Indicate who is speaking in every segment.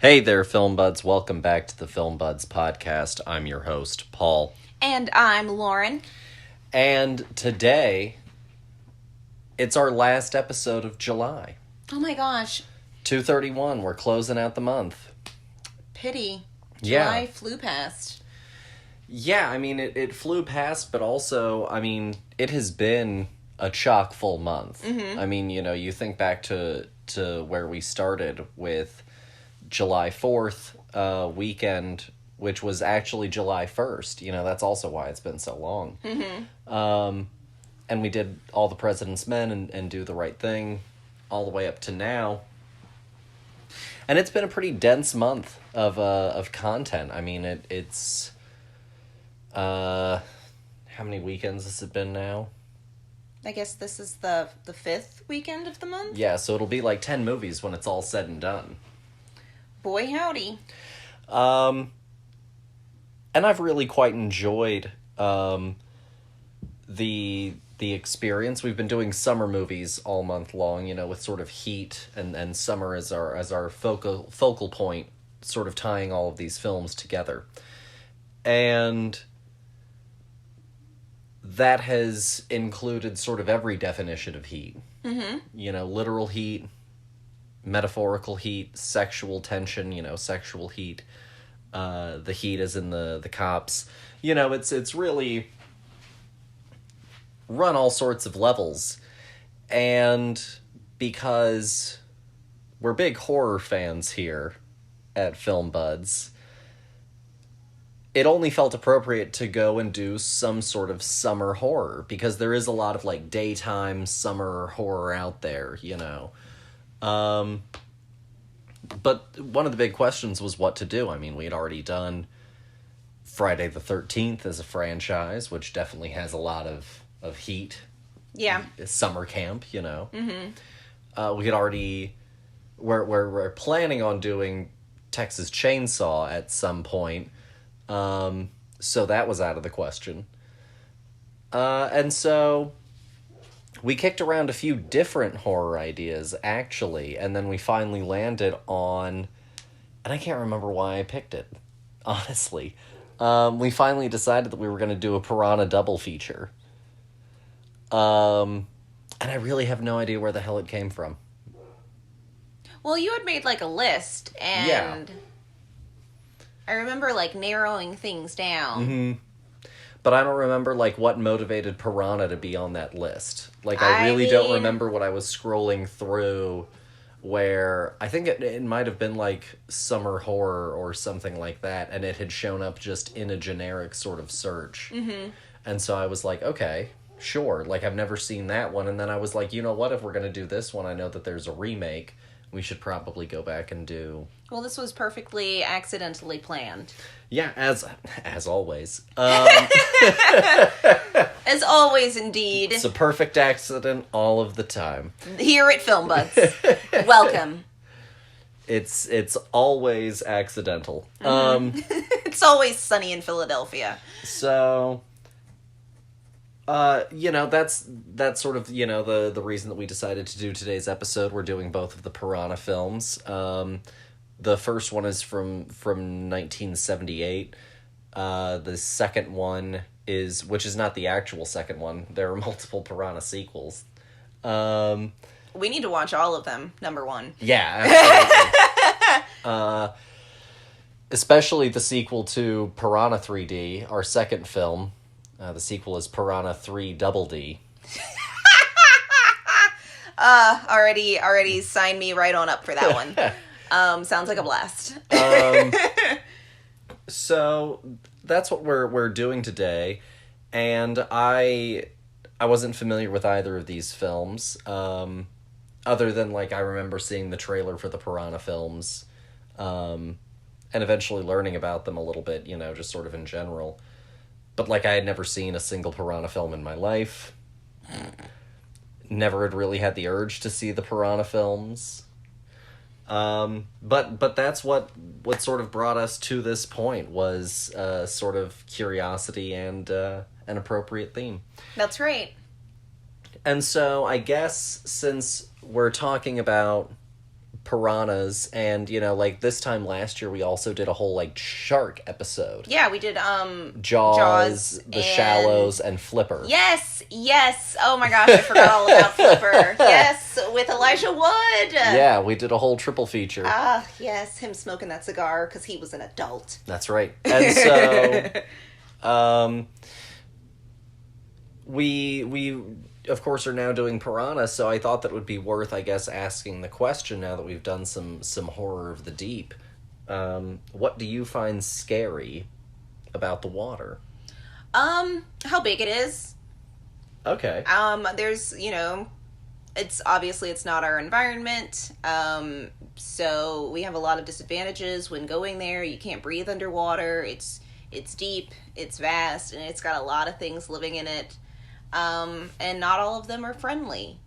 Speaker 1: Hey there, Film Buds. Welcome back to the Film Buds podcast. I'm your host, Paul.
Speaker 2: And I'm Lauren.
Speaker 1: And today, it's our last episode of July.
Speaker 2: Oh my gosh.
Speaker 1: 2/31, we're closing out the month.
Speaker 2: Pity.
Speaker 1: Yeah.
Speaker 2: July flew past.
Speaker 1: Yeah, I mean, it flew past, but also, I mean, it has been a chock-full month.
Speaker 2: Mm-hmm.
Speaker 1: I mean, you think back to where we started with July 4th weekend, which was actually July 1st. That's also why it's been so long.
Speaker 2: Mm-hmm.
Speaker 1: And we did All the President's Men and Do the Right Thing all the way up to now. And it's been a pretty dense month of content. I mean, it's... how many weekends has it been now?
Speaker 2: I guess this is the fifth weekend of the month?
Speaker 1: Yeah, so it'll be like 10 movies when it's all said and done.
Speaker 2: Boy, howdy.
Speaker 1: And I've really quite enjoyed the experience. We've been doing summer movies all month long, with sort of heat and summer as our focal point, sort of tying all of these films together. And that has included sort of every definition of heat.
Speaker 2: Mm-hmm.
Speaker 1: Literal heat, metaphorical heat, sexual tension, sexual heat. The heat is in the cops. It's really run all sorts of levels. And because we're big horror fans here at Film Buds, it only felt appropriate to go and do some sort of summer horror, because there is a lot of like daytime summer horror out there, But one of the big questions was what to do. I mean, we had already done Friday the 13th as a franchise, which definitely has a lot of heat.
Speaker 2: Yeah.
Speaker 1: Summer camp,
Speaker 2: Mm-hmm.
Speaker 1: We had already... We're planning on doing Texas Chainsaw at some point. So that was out of the question. And so we kicked around a few different horror ideas, actually, and then we finally landed on, and I can't remember why I picked it, honestly. We finally decided that we were going to do a Piranha double feature. And I really have no idea where the hell it came from.
Speaker 2: Well, you had made like a list, and
Speaker 1: Yeah.
Speaker 2: I remember like narrowing things down.
Speaker 1: Mm-hmm. But I don't remember, like, what motivated Piranha to be on that list. Like, I really don't remember what I was scrolling through where... I think it might have been, like, summer horror or something like that, and it had shown up just in a generic sort of search.
Speaker 2: Mm-hmm.
Speaker 1: And so I was like, okay, sure. Like, I've never seen that one. And then I was like, you know what? If we're going to do this one, I know that there's a remake. We should probably go back and do...
Speaker 2: Well, this was perfectly accidentally planned.
Speaker 1: Yeah, as always.
Speaker 2: As always, indeed.
Speaker 1: It's a perfect accident all of the time.
Speaker 2: Here at Film Buds. Welcome.
Speaker 1: It's always accidental.
Speaker 2: Mm-hmm. It's always sunny in Philadelphia.
Speaker 1: So... that's sort of, the reason that we decided to do today's episode. We're doing both of the Piranha films. The first one is from 1978. The second one which is not the actual second one. There are multiple Piranha sequels.
Speaker 2: We need to watch all of them, number one.
Speaker 1: Yeah, absolutely. Especially the sequel to Piranha 3D, our second film. The sequel is Piranha 3 Double D.
Speaker 2: Already sign me right on up for that one. Sounds like a blast.
Speaker 1: So that's what we're doing today, and I wasn't familiar with either of these films, other than like I remember seeing the trailer for the Piranha films, and eventually learning about them a little bit, just sort of in general. But, like, I had never seen a single Piranha film in my life. Never had really had the urge to see the Piranha films. But that's what sort of brought us to this point, was sort of curiosity and an appropriate theme.
Speaker 2: That's right.
Speaker 1: And so I guess since we're talking about piranhas, and, you know, like, this time last year we also did a whole, like, shark episode.
Speaker 2: Yeah, we did,
Speaker 1: Jaws, The Shallows, and Flipper.
Speaker 2: Yes! Oh my gosh, I forgot all about Flipper. Yes, with Elijah Wood!
Speaker 1: Yeah, we did a whole triple feature.
Speaker 2: Ah, yes, him smoking that cigar, because he was an adult.
Speaker 1: That's right. And so, we of course are now doing Piranha, so I thought that would be worth, I guess, asking the question now that we've done some horror of the deep. What do you find scary about the water?
Speaker 2: How big it is.
Speaker 1: Okay.
Speaker 2: There's, you know, it's not our environment. So we have a lot of disadvantages when going there. You can't breathe underwater. It's deep, it's vast, and it's got a lot of things living in it. And not all of them are friendly.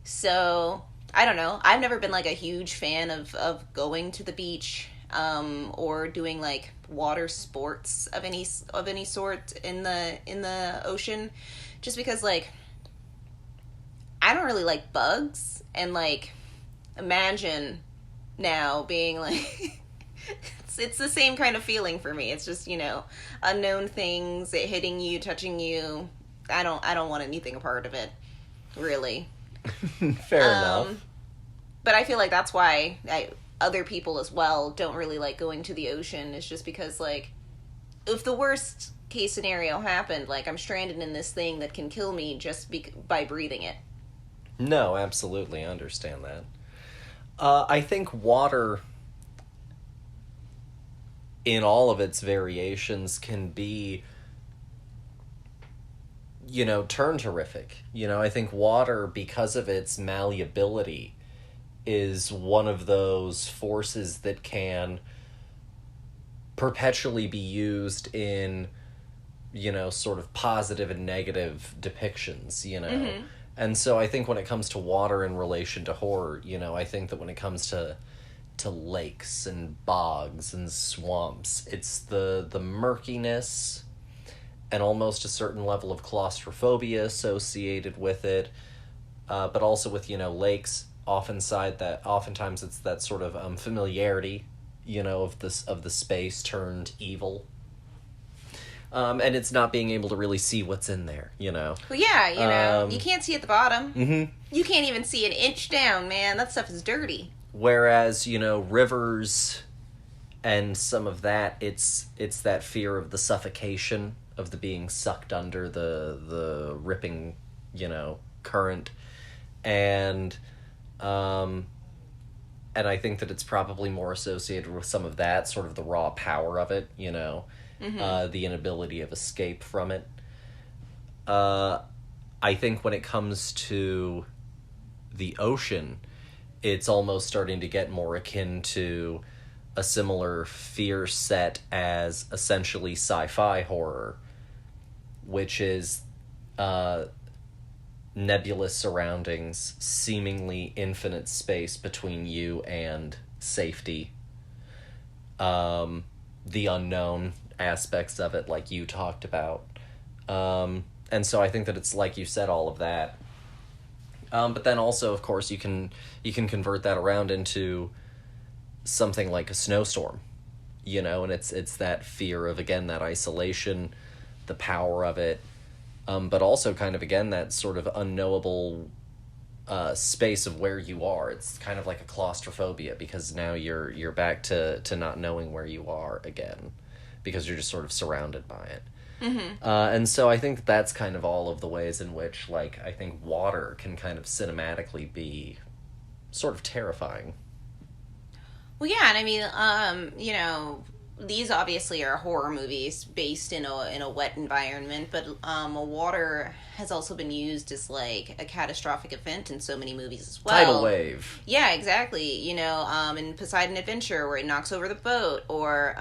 Speaker 2: So, I don't know. I've never been, like, a huge fan of going to the beach, or doing, like, water sports of any sort in the ocean. Just because, like, I don't really like bugs. And, like, imagine now being, like... It's the same kind of feeling for me. It's just, you know, unknown things, it hitting you, touching you. I don't want anything a part of it, really.
Speaker 1: Fair enough.
Speaker 2: But I feel like that's why other people as well don't really like going to the ocean. It's just because, like, if the worst case scenario happened, like, I'm stranded in this thing that can kill me just by breathing it.
Speaker 1: No, absolutely, I understand that. I think water, in all of its variations, can be, you know, turn terrific. You know, I think water, because of its malleability, is one of those forces that can perpetually be used in, you know, sort of positive and negative depictions, you know. Mm-hmm. And so I think when it comes to water in relation to horror, you know, I think that when it comes to lakes and bogs and swamps, it's the murkiness and almost a certain level of claustrophobia associated with it, but also with, you know, lakes, oftentimes it's that sort of familiarity, you know, of the space turned evil, and it's not being able to really see what's in there, you know.
Speaker 2: Well, yeah, you know, you can't see at the bottom.
Speaker 1: Mm-hmm.
Speaker 2: You can't even see an inch down, man. That stuff is dirty.
Speaker 1: Whereas, you know, rivers and some of that, it's that fear of the suffocation, of the being sucked under the ripping, you know, current, and I think that it's probably more associated with some of that, sort of the raw power of it, you know, mm-hmm. The inability of escape from it. I think when it comes to the ocean, it's almost starting to get more akin to a similar fear set as essentially sci-fi horror, which is nebulous surroundings, seemingly infinite space between you and safety, the unknown aspects of it, like you talked about, and so I think that it's, like you said, all of that. But then also, of course, you can convert that around into something like a snowstorm, you know, and it's that fear of, again, that isolation, the power of it, but also kind of, again, that sort of unknowable space of where you are. It's kind of like a claustrophobia, because now you're back to not knowing where you are again, because you're just sort of surrounded by it. Mm-hmm. And so I think that's kind of all of the ways in which, like, I think water can kind of cinematically be sort of terrifying.
Speaker 2: Well, yeah, and I mean, you know, these obviously are horror movies based in a wet environment, but water has also been used as, like, a catastrophic event in so many movies as well.
Speaker 1: Tidal wave.
Speaker 2: Yeah, exactly. You know, in Poseidon Adventure, where it knocks over the boat, or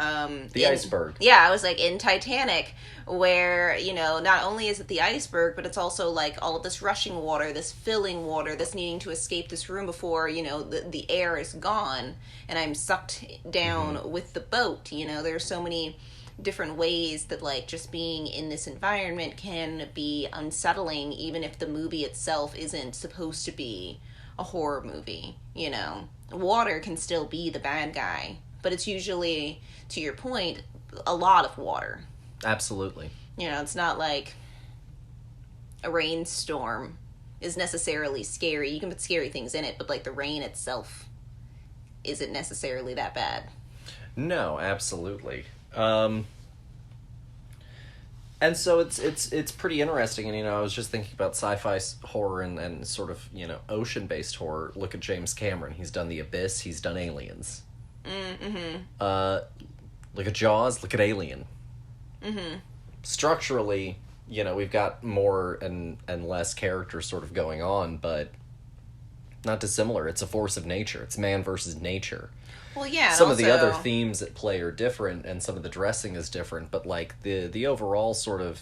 Speaker 1: the iceberg.
Speaker 2: Yeah, I was like, in Titanic, where, you know, not only is it the iceberg, but it's also, like, all of this rushing water, this filling water, this needing to escape this room before, you know, the air is gone, and I'm sucked down mm-hmm. with the boat. You know, there's so many different ways that, like, just being in this environment can be unsettling, even if the movie itself isn't supposed to be a horror movie, you know. water can still be the bad guy, but it's usually, to your point, a lot of water.
Speaker 1: Absolutely.
Speaker 2: You know, it's not like a rainstorm is necessarily scary. You can put scary things in it, but like the rain itself isn't necessarily that bad.
Speaker 1: No, absolutely. And so it's pretty interesting, and I was just thinking about sci-fi horror and sort of ocean-based horror. Look at James Cameron; he's done The Abyss, he's done Aliens. Look at Jaws, look at Alien. Structurally, we've got more and less characters sort of going on, but not dissimilar. It's a force of nature. It's man versus nature.
Speaker 2: Well, yeah.
Speaker 1: Some of the other themes at play are different, and some of the dressing is different, but like the overall sort of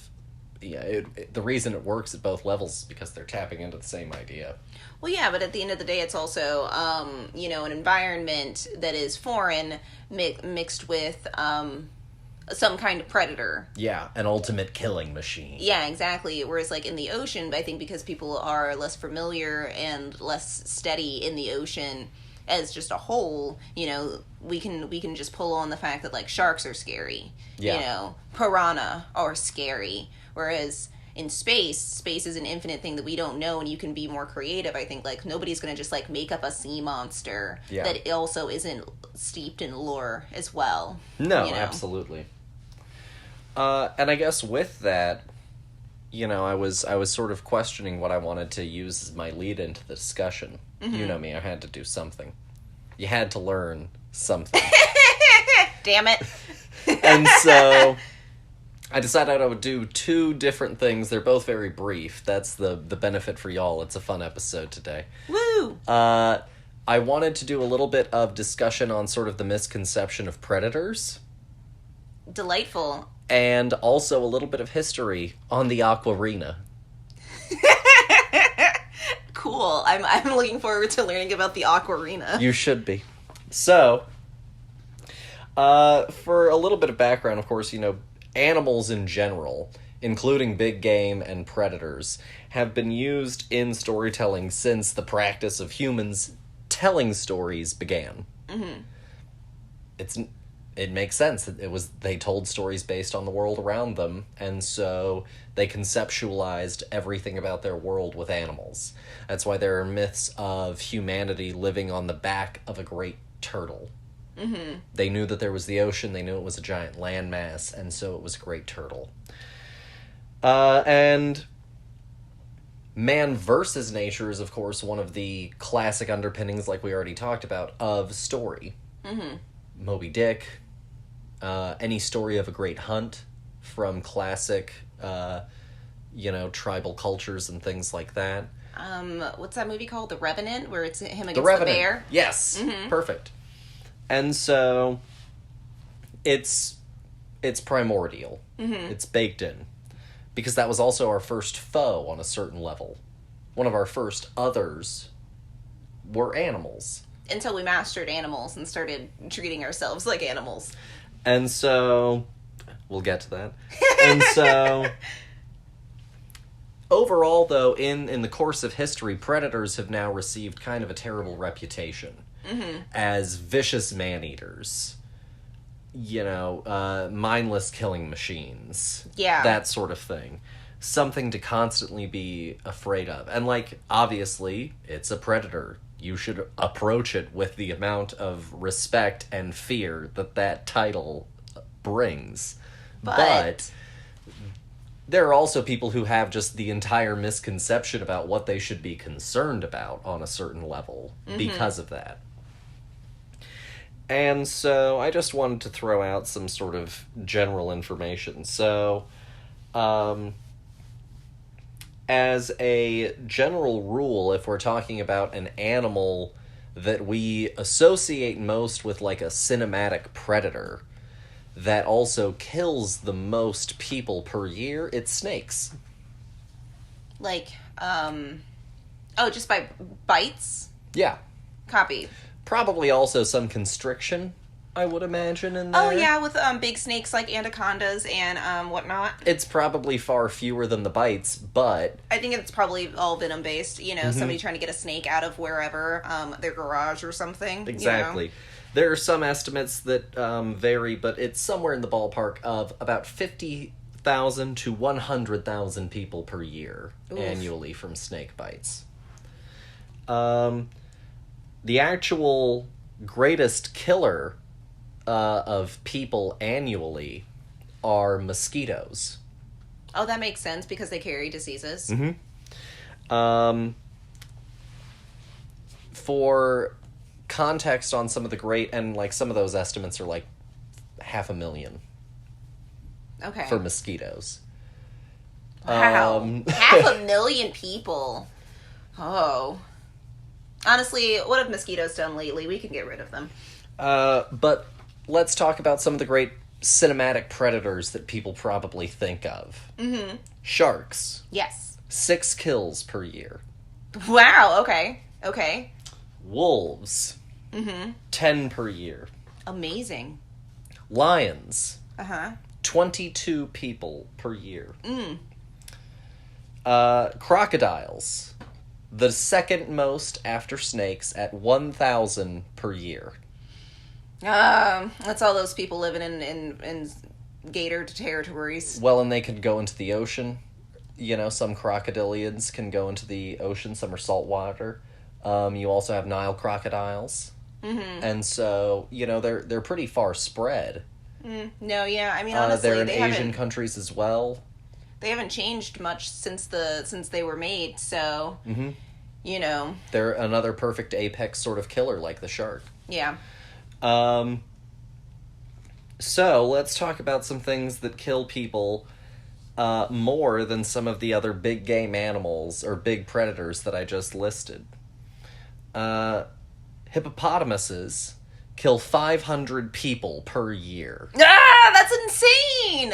Speaker 1: the reason it works at both levels is because they're tapping into the same idea.
Speaker 2: Well, yeah, but at the end of the day, it's also an environment that is foreign mixed with some kind of predator.
Speaker 1: Yeah, an ultimate killing machine.
Speaker 2: Yeah, exactly. Whereas like in the ocean, I think because people are less familiar and less steady in the ocean as just a whole, we can just pull on the fact that like sharks are scary.
Speaker 1: Yeah.
Speaker 2: Piranha are scary. Whereas in space is an infinite thing that we don't know, and you can be more creative. I think like nobody's gonna just like make up a sea monster that also isn't steeped in lore as well.
Speaker 1: No, absolutely. And I guess with that, I was sort of questioning what I wanted to use as my lead into the discussion. You know me, I had to do something. You had to learn something.
Speaker 2: Damn it.
Speaker 1: And so I decided I would do two different things. They're both very brief. That's the benefit for y'all. It's a fun episode today.
Speaker 2: Woo!
Speaker 1: I wanted to do a little bit of discussion on sort of the misconception of predators.
Speaker 2: Delightful.
Speaker 1: And also a little bit of history on the Aquarena.
Speaker 2: Cool. I'm looking forward to learning about the Aquarena.
Speaker 1: You should be. So, for a little bit of background, of course, animals in general, including big game and predators, have been used in storytelling since the practice of humans telling stories began. It makes sense. They told stories based on the world around them, and so they conceptualized everything about their world with animals. That's why there are myths of humanity living on the back of a great turtle. They knew that there was the ocean, they knew it was a giant landmass, and so it was a great turtle. And man versus nature is, of course, one of the classic underpinnings, like we already talked about, of story. Moby Dick, any story of a great hunt from classic, tribal cultures and things like that.
Speaker 2: What's that movie called? The Revenant, where it's him against
Speaker 1: the
Speaker 2: the bear?
Speaker 1: Yes, perfect. And so, it's primordial. It's baked in. Because that was also our first foe on a certain level. One of our first others were animals.
Speaker 2: Until we mastered animals and started treating ourselves like animals.
Speaker 1: And so, we'll get to that. And so, overall, though, in the course of history, predators have now received kind of a terrible reputation as vicious man-eaters. Mindless killing machines.
Speaker 2: Yeah.
Speaker 1: That sort of thing. Something to constantly be afraid of. And, obviously, it's a predator. You should approach it with the amount of respect and fear that title brings. But there are also people who have just the entire misconception about what they should be concerned about on a certain level because of that. And so I just wanted to throw out some sort of general information. So, as a general rule, if we're talking about an animal that we associate most with like a cinematic predator that also kills the most people per year, it's snakes.
Speaker 2: Just by bites?
Speaker 1: Yeah.
Speaker 2: Copy.
Speaker 1: Probably also some constriction. I would imagine, in there.
Speaker 2: Oh, yeah, with big snakes like anacondas and whatnot.
Speaker 1: It's probably far fewer than the bites, but...
Speaker 2: I think it's probably all venom-based. You know, somebody trying to get a snake out of wherever, their garage or something.
Speaker 1: Exactly.
Speaker 2: You know?
Speaker 1: There are some estimates that vary, but it's somewhere in the ballpark of about 50,000 to 100,000 people per year annually from snake bites. The actual greatest killer of people annually are mosquitoes.
Speaker 2: Oh, that makes sense because they carry diseases.
Speaker 1: For context on some of the and like some of those estimates are like 500,000
Speaker 2: Okay.
Speaker 1: for mosquitoes.
Speaker 2: Wow. 500,000 people. Oh. Honestly, what have mosquitoes done lately? We can get rid of them.
Speaker 1: But let's talk about some of the great cinematic predators that people probably think of. Sharks.
Speaker 2: Yes.
Speaker 1: 6 kills per year.
Speaker 2: Wow, okay.
Speaker 1: Wolves. 10 per year.
Speaker 2: Amazing.
Speaker 1: Lions. 22 people per year. Crocodiles. The second most after snakes at 1,000 per year.
Speaker 2: That's all those people living in gator territories.
Speaker 1: Well, and they could go into the ocean. You know, some crocodilians can go into the ocean. Some are saltwater. You also have Nile crocodiles. And so, you know, they're pretty far spread.
Speaker 2: No, yeah. I mean, honestly,
Speaker 1: they're in Asian countries as well.
Speaker 2: They haven't changed much since they were made, so, you know.
Speaker 1: They're another perfect apex sort of killer like the shark.
Speaker 2: Yeah.
Speaker 1: So, let's talk about some things that kill people more than some of the other big game animals or big predators that I just listed. Hippopotamuses kill 500 people per year.
Speaker 2: Ah, that's insane!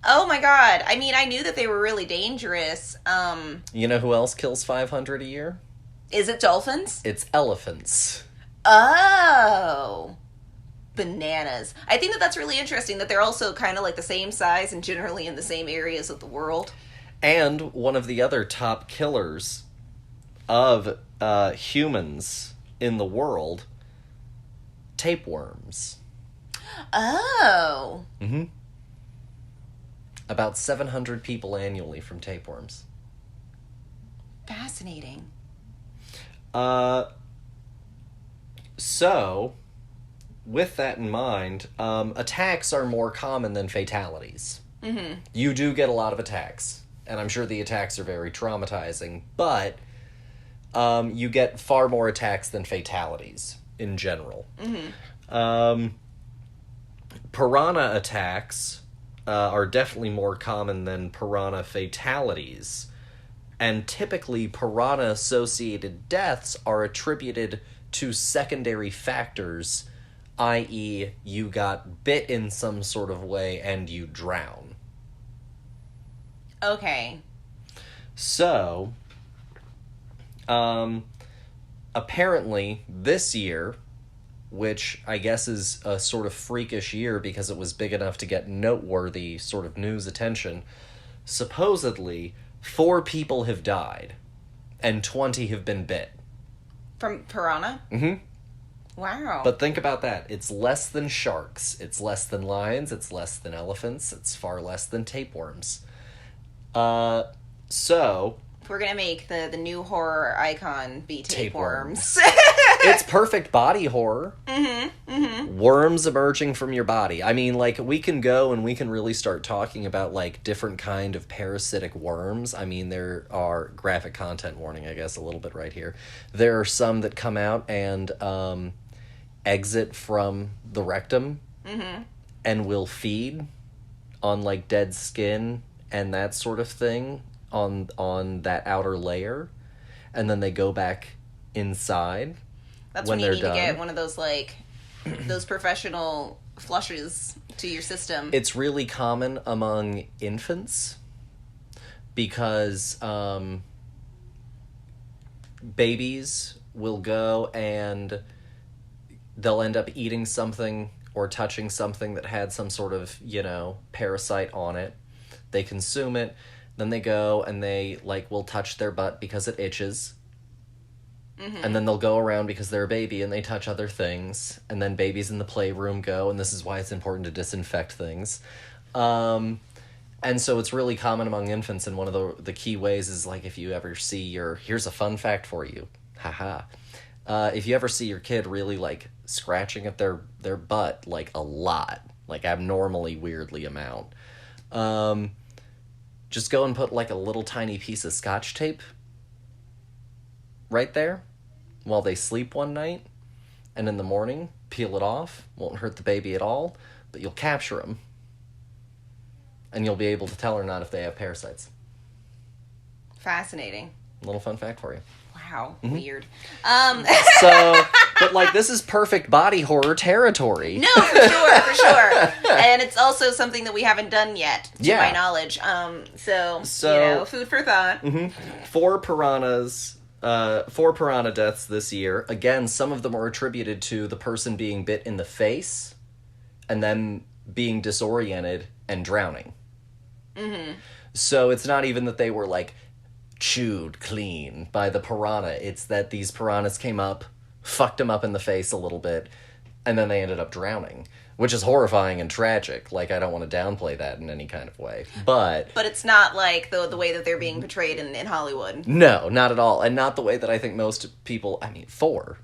Speaker 2: Oh my god. I mean, I knew that they were really dangerous.
Speaker 1: You know who else kills 500 a year?
Speaker 2: Is it dolphins?
Speaker 1: It's elephants.
Speaker 2: Oh. Bananas. I think that that's really interesting that they're also kind of like the same size and generally in the same areas of the world.
Speaker 1: And one of the other top killers of humans in the world, tapeworms.
Speaker 2: Oh.
Speaker 1: About 700 people annually from tapeworms.
Speaker 2: Fascinating.
Speaker 1: So, with that in mind, attacks are more common than fatalities. You do get a lot of attacks, and I'm sure the attacks are very traumatizing, but you get far more attacks than fatalities in general. Piranha attacks are definitely more common than piranha fatalities. And typically, piranha-associated deaths are attributed to secondary factors, i.e., you got bit in some sort of way and you drown.
Speaker 2: Okay.
Speaker 1: So, apparently, this year, which I guess is a sort of freakish year because it was big enough to get noteworthy sort of news attention, supposedly 4 people have died and 20 have been bit.
Speaker 2: From piranha? Wow.
Speaker 1: But think about that. It's less than sharks. It's less than lions. It's less than elephants. It's far less than tapeworms. So...
Speaker 2: We're gonna make the new horror icon be tapeworms.
Speaker 1: It's perfect body horror. Worms emerging from your body. I mean, like, we can go and we can really start talking about, like, different kind of parasitic worms. I mean, there are graphic content warning, I guess, a little bit right here. There are some that come out and exit from the rectum and will feed on, like, dead skin and that sort of thing on that outer layer, and then they go back inside.
Speaker 2: That's when you need to get one of those, like, those professional flushes to your system.
Speaker 1: It's really common among infants because babies will go and they'll end up eating something or touching something that had some sort of, parasite on it. They consume it, then they go and they, will touch their butt because it itches. Mm-hmm. And then they'll go around because they're a baby and they touch other things. And then babies in the playroom go, and this is why it's important to disinfect things. And so it's really common among infants, and one of the key ways is, if you ever see here's a fun fact for you, haha. If you ever see your kid really, scratching at their butt, a lot, abnormally, weirdly amount, just go and put, a little tiny piece of Scotch tape right there while they sleep one night, and in the morning, peel it off. Won't hurt the baby at all, but you'll capture them. And you'll be able to tell or not if they have parasites.
Speaker 2: Fascinating.
Speaker 1: A little fun fact for you.
Speaker 2: Wow, weird.
Speaker 1: But this is perfect body horror territory.
Speaker 2: No, for sure. And it's also something that we haven't done yet, to my knowledge. So food for thought. Mm-hmm.
Speaker 1: 4 piranha deaths this year. Again, some of them are attributed to the person being bit in the face and then being disoriented and drowning. Mm-hmm. So it's not even that they were, chewed clean by the piranha. It's that these piranhas came up, fucked them up in the face a little bit, and then they ended up drowning, which is horrifying and tragic. I don't want to downplay that in any kind of way. But
Speaker 2: it's not the way that they're being portrayed in Hollywood.
Speaker 1: No, not at all. And not the way that I think most people, 4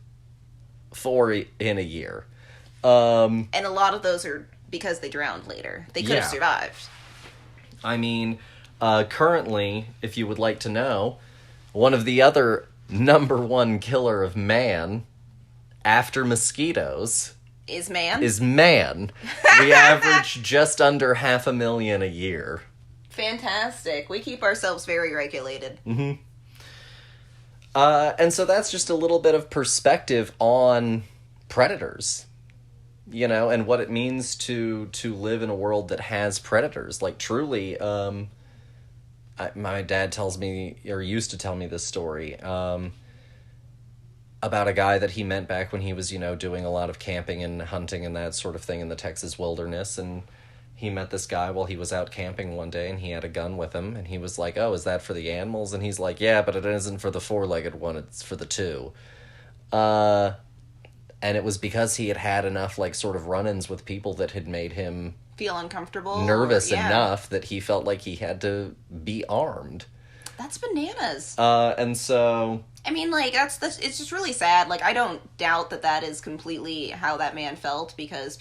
Speaker 1: in a year.
Speaker 2: And a lot of those are because they drowned later. They could have survived.
Speaker 1: Currently, if you would like to know, one of the other number 1 killer of man after mosquitoes
Speaker 2: is man.
Speaker 1: We average just under 500,000 a year.
Speaker 2: Fantastic. We keep ourselves very regulated.
Speaker 1: Mm-hmm. And so that's just a little bit of perspective on predators. And what it means to live in a world that has predators. Truly, my dad tells me, or used to tell me this story, about a guy that he met back when he was, doing a lot of camping and hunting and that sort of thing in the Texas wilderness. And he met this guy while he was out camping one day, and he had a gun with him. And he was like, "Oh, is that for the animals?" And he's like, "Yeah, but it isn't for the 4-legged one. It's for the 2. And it was because he had enough, sort of run-ins with people that had made him
Speaker 2: feel uncomfortable,
Speaker 1: nervous enough that he felt like he had to be armed.
Speaker 2: That's bananas.
Speaker 1: And so...
Speaker 2: it's just really sad. I don't doubt that is completely how that man felt, because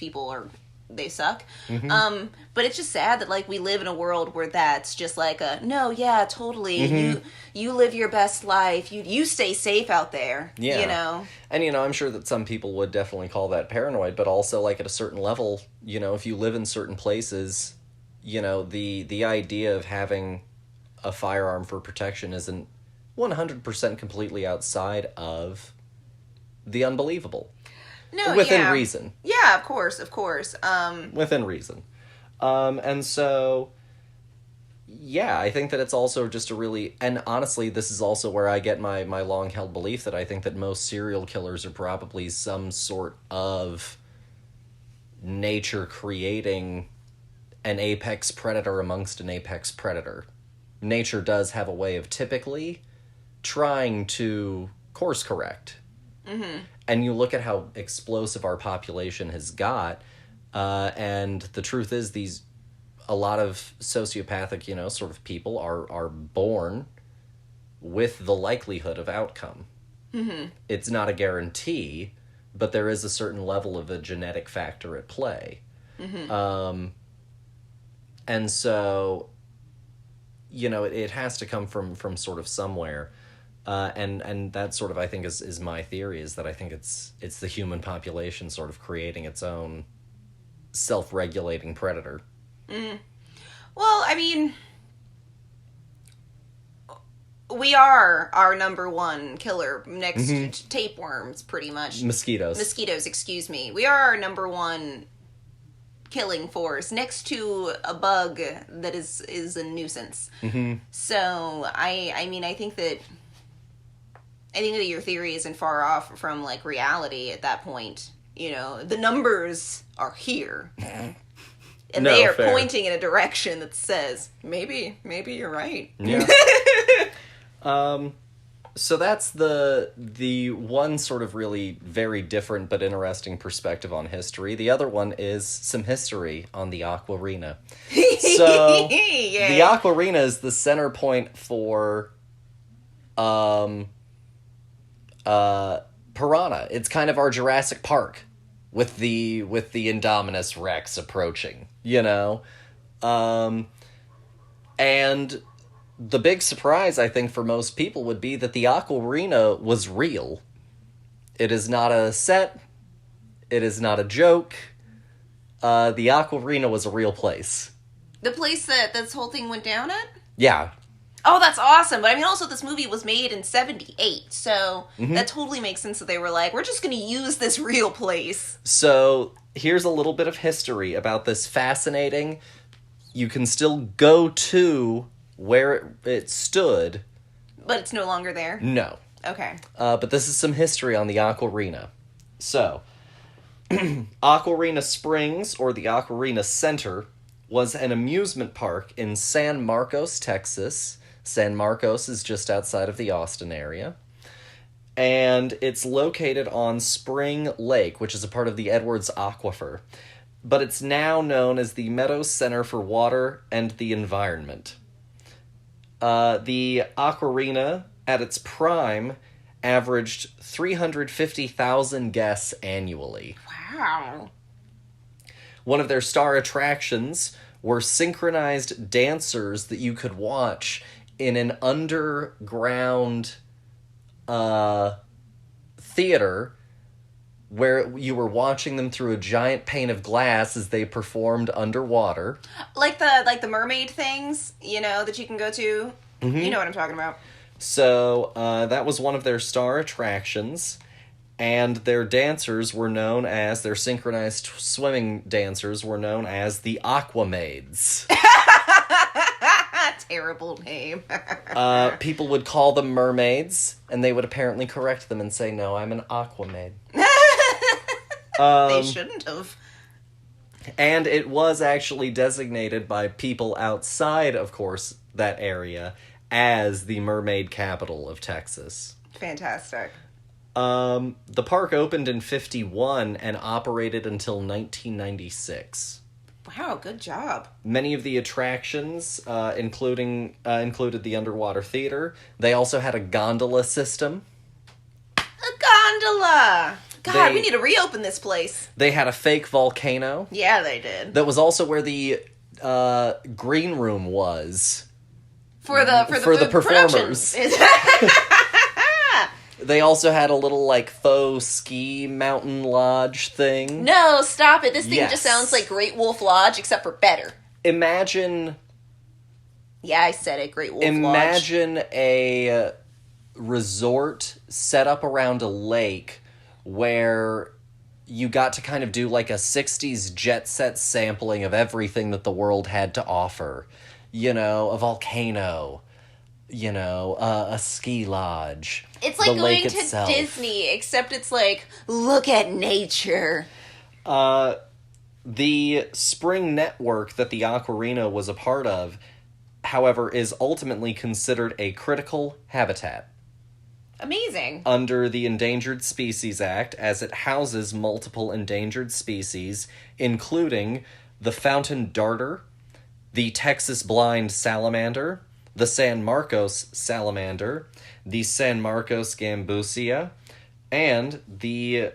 Speaker 2: they suck. Mm-hmm. But it's just sad that, we live in a world where that's just no, yeah, totally. Mm-hmm. You live your best life. You stay safe out there.
Speaker 1: Yeah. And, I'm sure that some people would definitely call that paranoid, but also, at a certain level, if you live in certain places, the idea of having a firearm for protection isn't 100% completely outside of the unbelievable.
Speaker 2: No,
Speaker 1: within reason.
Speaker 2: Yeah, of course.
Speaker 1: Within reason. And so, yeah, I think that it's also just and honestly, this is also where I get my long-held belief that I think that most serial killers are probably some sort of nature creating an apex predator amongst an apex predator. Nature does have a way of typically trying to course correct. Mm-hmm. And you look at how explosive our population has got, and the truth is a lot of sociopathic, sort of people are born with the likelihood of outcome. Mm-hmm. It's not a guarantee, but there is a certain level of a genetic factor at play. Mm-hmm. And so, it has to come from sort of somewhere. And that sort of, I think, is my theory, is that I think it's the human population sort of creating its own self-regulating predator.
Speaker 2: Mm. Well, we are our number 1 killer next to tapeworms, pretty much. Mosquitoes, excuse me. We are our number 1 killing force next to a bug that is a nuisance. Mm-hmm. So, I think that your theory isn't far off from reality at that point. the numbers are here. And
Speaker 1: No,
Speaker 2: they are
Speaker 1: fair.
Speaker 2: pointing in a direction that says, maybe you're right.
Speaker 1: Yeah. So that's the one sort of really very different but interesting perspective on history. The other one is some history on the Aquarena. So
Speaker 2: Yay.
Speaker 1: the Aquarena is the center point for Piranha. It's kind of our Jurassic Park with the Indominus Rex approaching, and the big surprise, I think, for most people would be that the Aquarena was real. It is not a set. It is not a joke. The Aquarena was a real place.
Speaker 2: The place that this whole thing went down at?
Speaker 1: Yeah.
Speaker 2: Oh, that's awesome. But I mean, also, this movie was made in 1978, so that totally makes sense that they were like, we're just going to use this real place.
Speaker 1: So here's a little bit of history about this fascinating. You can still go to where it stood.
Speaker 2: But it's no longer there?
Speaker 1: No.
Speaker 2: Okay.
Speaker 1: But this is some history on the Aquarena. So, Aquarena Springs, or the Aquarena Center, was an amusement park in San Marcos, Texas. San Marcos is just outside of the Austin area. And it's located on Spring Lake, which is a part of the Edwards Aquifer. But it's now known as the Meadows Center for Water and the Environment. The Aquarena, at its prime, averaged 350,000 guests annually.
Speaker 2: Wow.
Speaker 1: One of their star attractions were synchronized dancers that you could watch in an underground theater where you were watching them through a giant pane of glass as they performed underwater.
Speaker 2: Like the mermaid things, that you can go to. Mm-hmm. You know what I'm talking about.
Speaker 1: So, that was one of their star attractions, and their dancers were known as, their synchronized swimming dancers were known as the Aquamaids.
Speaker 2: Terrible name.
Speaker 1: People would call them mermaids, and they would apparently correct them and say, no, I'm an Aquamaid.
Speaker 2: They shouldn't have.
Speaker 1: And it was actually designated by people outside, of course, that area as the mermaid capital of Texas.
Speaker 2: Fantastic.
Speaker 1: The park opened in 1951 and operated until 1996.
Speaker 2: Wow, good job.
Speaker 1: Many of the attractions, included the underwater theater. They also had a gondola system.
Speaker 2: A gondola! God, we need to reopen this place.
Speaker 1: They had a fake volcano.
Speaker 2: Yeah, they did.
Speaker 1: That was also where the green room was.
Speaker 2: For the
Speaker 1: performers. They also had a little, faux ski mountain lodge thing.
Speaker 2: No, stop it. This thing just sounds like Great Wolf Lodge, except for better.
Speaker 1: Imagine...
Speaker 2: Yeah, I said it, Great Wolf Lodge.
Speaker 1: Imagine a resort set up around a lake where you got to kind of do a 60s jet set sampling of everything that the world had to offer. A volcano, a ski lodge.
Speaker 2: It's like going to Disney, except it's look at nature.
Speaker 1: The spring network that the Aquarena was a part of, however, is ultimately considered a critical habitat.
Speaker 2: Amazing.
Speaker 1: Under the Endangered Species Act, as it houses multiple endangered species, including the fountain darter, the Texas blind salamander, the San Marcos salamander, the San Marcos gambusia, and the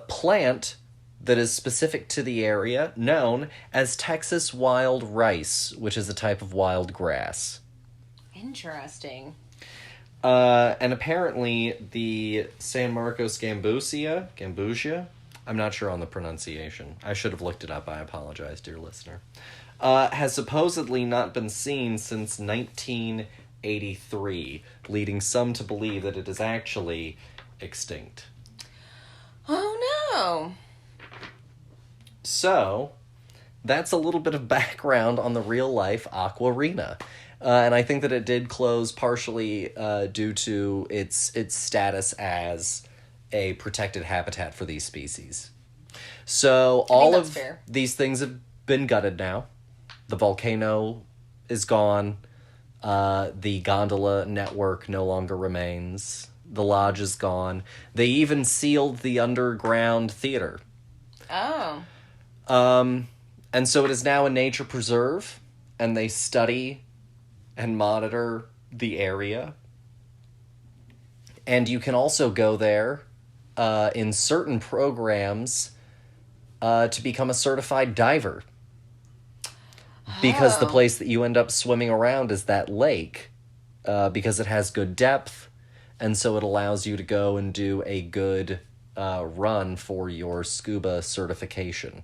Speaker 1: plant that is specific to the area known as Texas wild rice, which is a type of wild grass.
Speaker 2: Interesting.
Speaker 1: And apparently the San Marcos gambusia, I'm not sure on the pronunciation. I should have looked it up. I apologize, dear listener. Has supposedly not been seen since 1983, leading some to believe that it is actually extinct.
Speaker 2: Oh, no.
Speaker 1: So, that's a little bit of background on the real-life Aquarena. And I think that it did close partially due to its status as a protected habitat for these species. So all
Speaker 2: that's
Speaker 1: of
Speaker 2: fair.
Speaker 1: these things have been gutted now. The volcano is gone. The gondola network no longer remains. The lodge is gone. They even sealed the underground theater.
Speaker 2: Oh.
Speaker 1: And so it is now a nature preserve, and they study and monitor the area. And you can also go there in certain programs to become a certified diver. Because the place that you end up swimming around is that lake, because it has good depth, and so it allows you to go and do a good run for your scuba certification.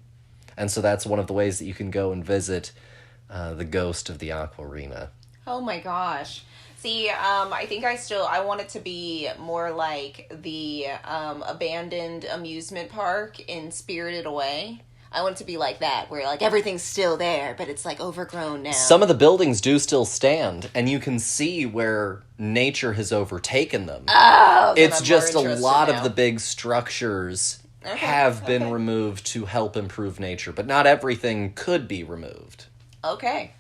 Speaker 1: And so that's one of the ways that you can go and visit the ghost of the Aquarena.
Speaker 2: Oh my gosh. See, I think I want it to be more like the abandoned amusement park in Spirited Away. I want it to be like that, where like everything's still there, but it's like overgrown now.
Speaker 1: Some of the buildings do still stand, and you can see where nature has overtaken them.
Speaker 2: Oh,
Speaker 1: it's
Speaker 2: I'm
Speaker 1: just a
Speaker 2: more
Speaker 1: lot
Speaker 2: interested
Speaker 1: of the big structures have been removed to help improve nature, but not everything could be removed.
Speaker 2: Okay.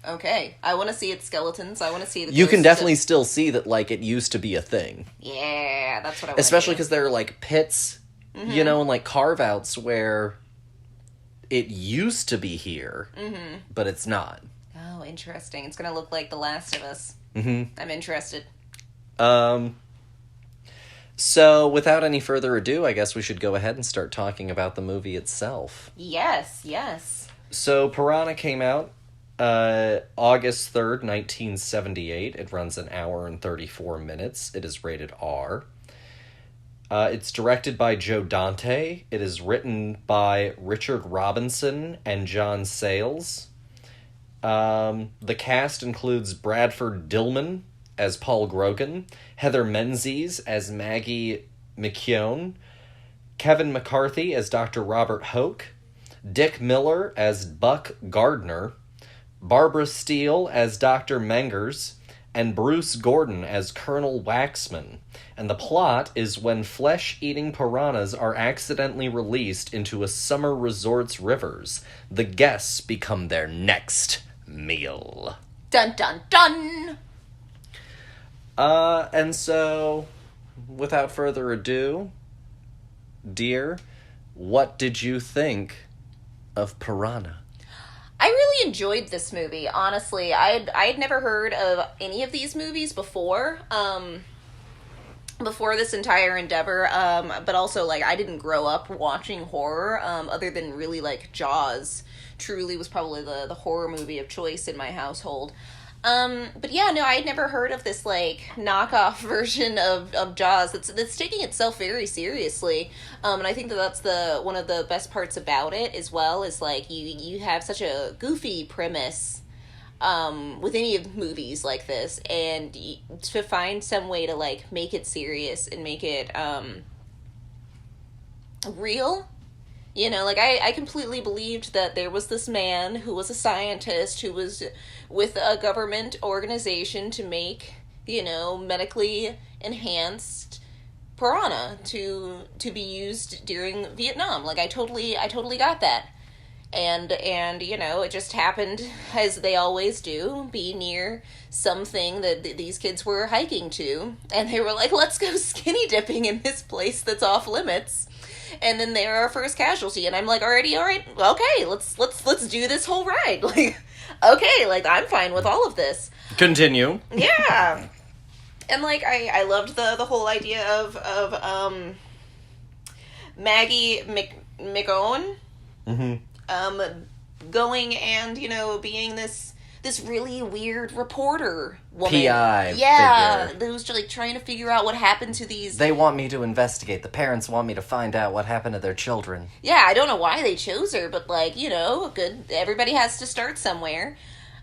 Speaker 2: I want to see its skeletons. I want to see the.
Speaker 1: You can definitely still see that, like, it used to be a thing.
Speaker 2: Yeah, that's what I want.
Speaker 1: Especially because there are like pits, you know, and like carve outs where it used to be here, but it's not.
Speaker 2: Oh, interesting. It's gonna look like The Last of Us.
Speaker 1: Mm-hmm.
Speaker 2: I'm interested.
Speaker 1: So, without any further ado, I guess we should go ahead and start talking about the movie itself.
Speaker 2: Yes.
Speaker 1: So, Piranha came out August 3rd, 1978. It runs an hour and 34 minutes. It is rated R. It's directed by Joe Dante. It is written by Richard Robinson and John Sayles. The cast includes Bradford Dillman as Paul Grogan, Heather Menzies as Maggie McKeown, Kevin McCarthy as Dr. Robert Hoke, Dick Miller as Buck Gardner, Barbara Steele as Dr. Mengers, and Bruce Gordon as Colonel Waxman. And the plot is when flesh-eating piranhas are accidentally released into a summer resort's rivers, the guests become their next meal.
Speaker 2: Dun dun dun!
Speaker 1: And so, without further ado, dear, what did you think of Piranha?
Speaker 2: I really enjoyed this movie, honestly. I had never heard of any of these movies before this entire endeavor, but also, like, I didn't grow up watching horror, other than really, like, Jaws truly was probably the horror movie of choice in my household. But yeah, no, I had never heard of this, like, knockoff version of Jaws that's taking itself very seriously. And I think that's one of the best parts about it as well, is, like, you have such a goofy premise, with any of movies like this, and to find some way to, like, make it serious and make it, real. You know, like, I completely believed that there was this man who was a scientist who was with a government organization to make, you know, medically enhanced piranha to be used during Vietnam. Like, I totally got that. And you know, it just happened, as they always do, be near something that these kids were hiking to, and they were like, let's go skinny dipping in this place that's off limits. And then they're our first casualty, and I'm like, all right, okay, let's do this whole ride. Like, okay, like, I'm fine with all of this.
Speaker 1: Continue.
Speaker 2: Yeah. And, like, I loved the whole idea of Maggie McKeown, going and, you know, being this really weird reporter woman.
Speaker 1: PI
Speaker 2: yeah,
Speaker 1: figure.
Speaker 2: who's like trying to figure out what happened to these.
Speaker 1: They want me to investigate. The parents want me to find out what happened to their children.
Speaker 2: Yeah, I don't know why they chose her, but, like, you know, good. Everybody has to start somewhere.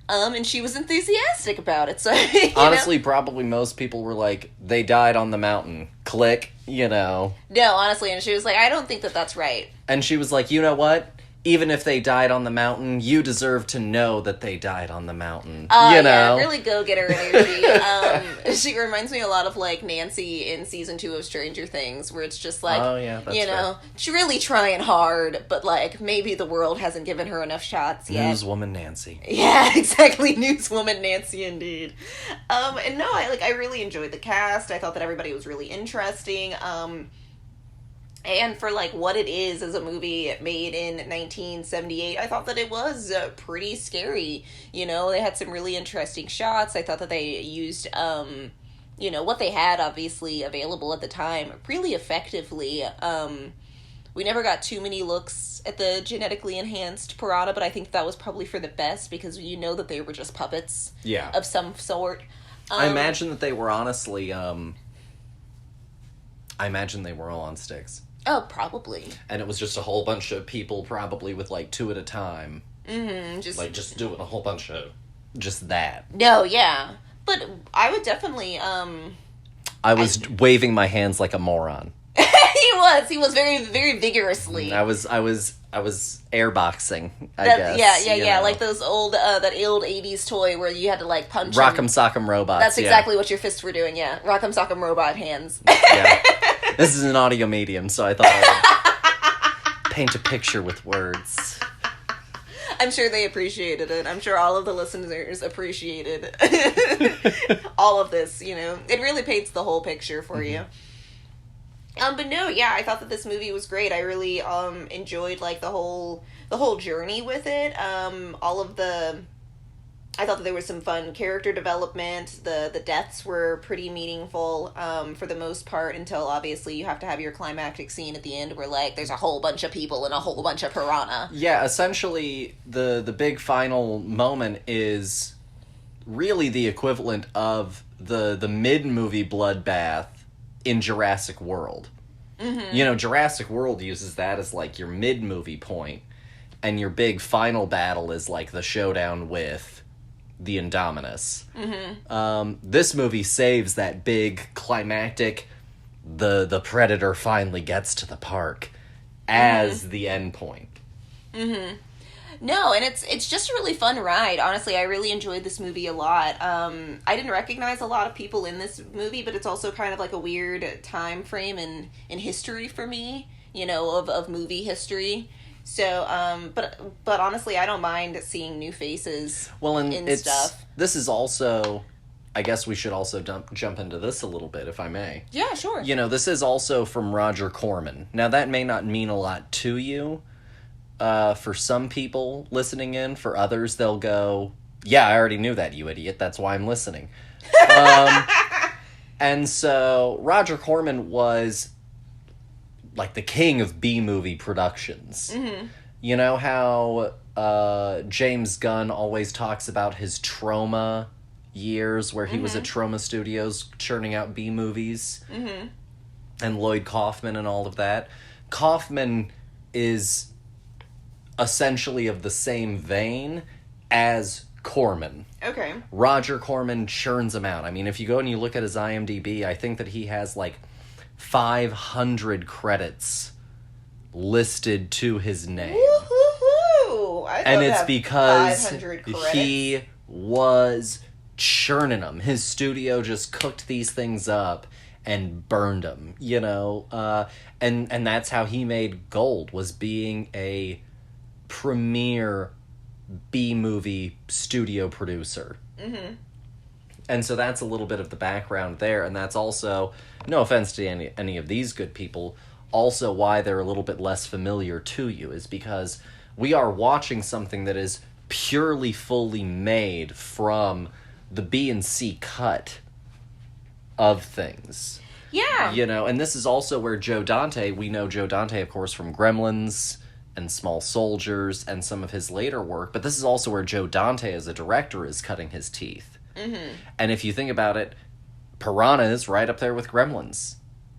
Speaker 2: And she was enthusiastic about it, so,
Speaker 1: honestly, probably most people were like, they died on the mountain. Click, you know.
Speaker 2: No, honestly, and she was like, I don't think that's right.
Speaker 1: And she was like, you know what? even if they died on the mountain, you deserve to know that they died on the mountain.
Speaker 2: Yeah, really go-getter energy. She reminds me a lot of, like, Nancy in season 2 of Stranger Things, where it's just like, she's really trying hard, but, like, maybe the world hasn't given her enough shots yet.
Speaker 1: Newswoman Nancy.
Speaker 2: Yeah, exactly. Newswoman Nancy, indeed. And no, I really enjoyed the cast. I thought that everybody was really interesting. And for, like, what it is as a movie made in 1978, I thought that it was pretty scary. You know, they had some really interesting shots. I thought that they used, what they had, obviously, available at the time really effectively. We never got too many looks at the genetically enhanced piranha, but I think that was probably for the best, because you know that they were just puppets of some sort.
Speaker 1: I imagine that they were honestly, I imagine they were all on sticks.
Speaker 2: Oh, probably.
Speaker 1: And it was just a whole bunch of people, probably with, like, 2 at a time.
Speaker 2: Mm-hmm.
Speaker 1: Just doing a whole bunch of just that.
Speaker 2: No, yeah. But I would definitely,
Speaker 1: I was waving my hands like a moron.
Speaker 2: He was very, very vigorously.
Speaker 1: I was airboxing, I guess.
Speaker 2: Yeah. Like those old, that old 80s toy where you had to, like, punch
Speaker 1: Rock'em Sock'em Robots.
Speaker 2: That's exactly what your fists were doing, yeah. Rock'em Sock'em Robot hands.
Speaker 1: Yeah. This is an audio medium, so I thought I would paint a picture with words.
Speaker 2: I'm sure they appreciated it. I'm sure all of the listeners appreciated all of this, you know. It really paints the whole picture for you. But no, yeah, I thought that this movie was great. I really enjoyed, like, the whole journey with it. I thought that there was some fun character development. The deaths were pretty meaningful for the most part, until obviously you have to have your climactic scene at the end where, like, there's a whole bunch of people and a whole bunch of piranha.
Speaker 1: Yeah, essentially the big final moment is really the equivalent of the mid-movie bloodbath in Jurassic World. Mm-hmm. You know, Jurassic World uses that as, like, your mid-movie point, and your big final battle is, like, the showdown with the Indominus. Mm-hmm. This movie saves that big climactic, the Predator finally gets to the park, as the end point.
Speaker 2: Mm-hmm. No, and it's just a really fun ride. Honestly, I really enjoyed this movie a lot. I didn't recognize a lot of people in this movie, but it's also kind of like a weird time frame in history for me, you know, of movie history. So, but honestly, I don't mind seeing new faces in stuff.
Speaker 1: This is also, I guess we should also jump into this a little bit, if I may.
Speaker 2: Yeah, sure.
Speaker 1: You know, this is also from Roger Corman. Now, that may not mean a lot to you. For some people listening in, for others, they'll go, yeah, I already knew that, you idiot. That's why I'm listening. And so, Roger Corman was, like, the king of B-movie productions. Mm-hmm. You know how James Gunn always talks about his Trauma years, where he was at Trauma Studios churning out B-movies? Mm-hmm. And Lloyd Kaufman and all of that. Kaufman is essentially of the same vein as Corman.
Speaker 2: Okay.
Speaker 1: Roger Corman churns them out. I mean, if you go and you look at his IMDb, I think that he has, like, 500 credits listed to his name.
Speaker 2: Woo-hoo-hoo!
Speaker 1: And it's because he was churning them. His studio just cooked these things up and burned them, you know? And that's how he made gold, was being a premier B-movie studio producer. Mm-hmm. And so that's a little bit of the background there, and that's also, no offense to any of these good people, also why they're a little bit less familiar to you, is because we are watching something that is purely fully made from the B and C cut of things.
Speaker 2: Yeah.
Speaker 1: You know, and this is also where Joe Dante, we know Joe Dante, of course, from Gremlins and Small Soldiers and some of his later work, but this is also where Joe Dante as a director is cutting his teeth. Mm-hmm. And if you think about it, Piranha is right up there with Gremlins.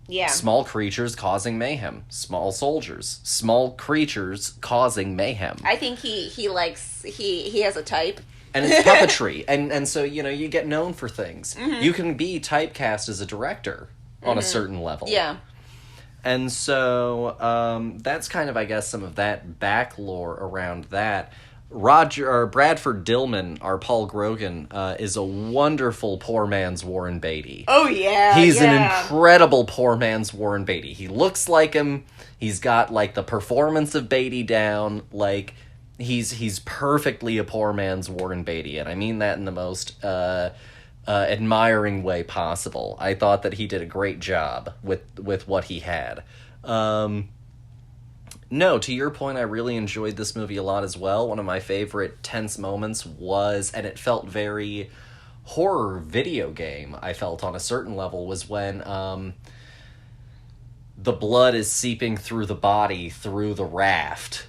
Speaker 2: Yeah.
Speaker 1: Small creatures causing mayhem. Small soldiers. Small creatures causing mayhem.
Speaker 2: I think he has a type.
Speaker 1: And it's puppetry. and so, you know, you get known for things. Mm-hmm. You can be typecast as a director on a certain level.
Speaker 2: Yeah.
Speaker 1: And so that's kind of, I guess, some of that back lore around that. Bradford Dillman, our Paul Grogan, is a wonderful poor man's Warren Beatty.
Speaker 2: Oh, yeah.
Speaker 1: He's an incredible poor man's Warren Beatty. He looks like him. He's got, like, the performance of Beatty down. Like, he's perfectly a poor man's Warren Beatty, and I mean that in the most admiring way possible. I thought that he did a great job with what he had. No, to your point, I really enjoyed this movie a lot as well. One of my favorite tense moments was, and it felt very horror video game, I felt on a certain level, was when the blood is seeping through the body through the raft.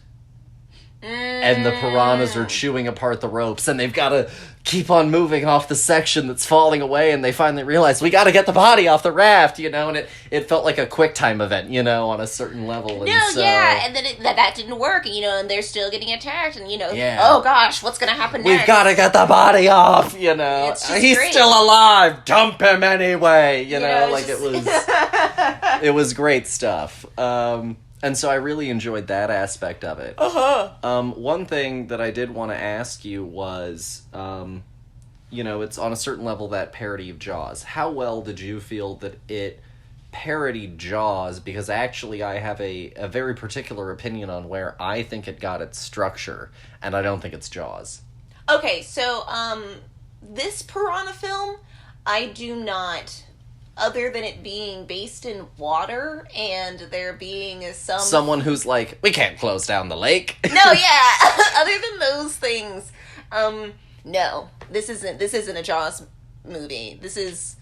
Speaker 1: And the piranhas are chewing apart the ropes, and they've got to keep on moving off the section that's falling away, and they finally realize, we got to get the body off the raft, and it felt like a QuickTime event, on a certain level. And
Speaker 2: and then that didn't work, and they're still getting attacked, and, oh gosh, what's going to happen next?
Speaker 1: We've got to get the body off, He's
Speaker 2: great.
Speaker 1: still alive, dump him anyway, it was great stuff. And so I really enjoyed that aspect of it. One thing that I did want to ask you was, it's on a certain level that parody of Jaws. How well did you feel that it parodied Jaws? Because actually I have a very particular opinion on where I think it got its structure, and I don't think it's Jaws.
Speaker 2: Okay, so, this Piranha film, I do not... Other than it being based in water and there being
Speaker 1: someone who's like, we can't close down the lake.
Speaker 2: No, yeah. Other than those things, no. This isn't a Jaws movie. This is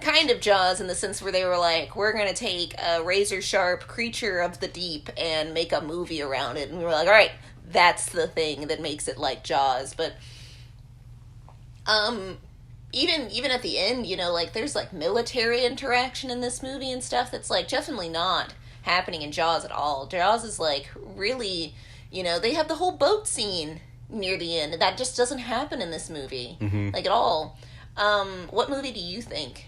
Speaker 2: kind of Jaws in the sense where they were like, we're gonna take a razor sharp creature of the deep and make a movie around it, and we were like, all right, that's the thing that makes it like Jaws. But even at the end, there's, military interaction in this movie and stuff that's, definitely not happening in Jaws at all. Jaws is, really, they have the whole boat scene near the end, and that just doesn't happen in this movie, at all. What movie do you think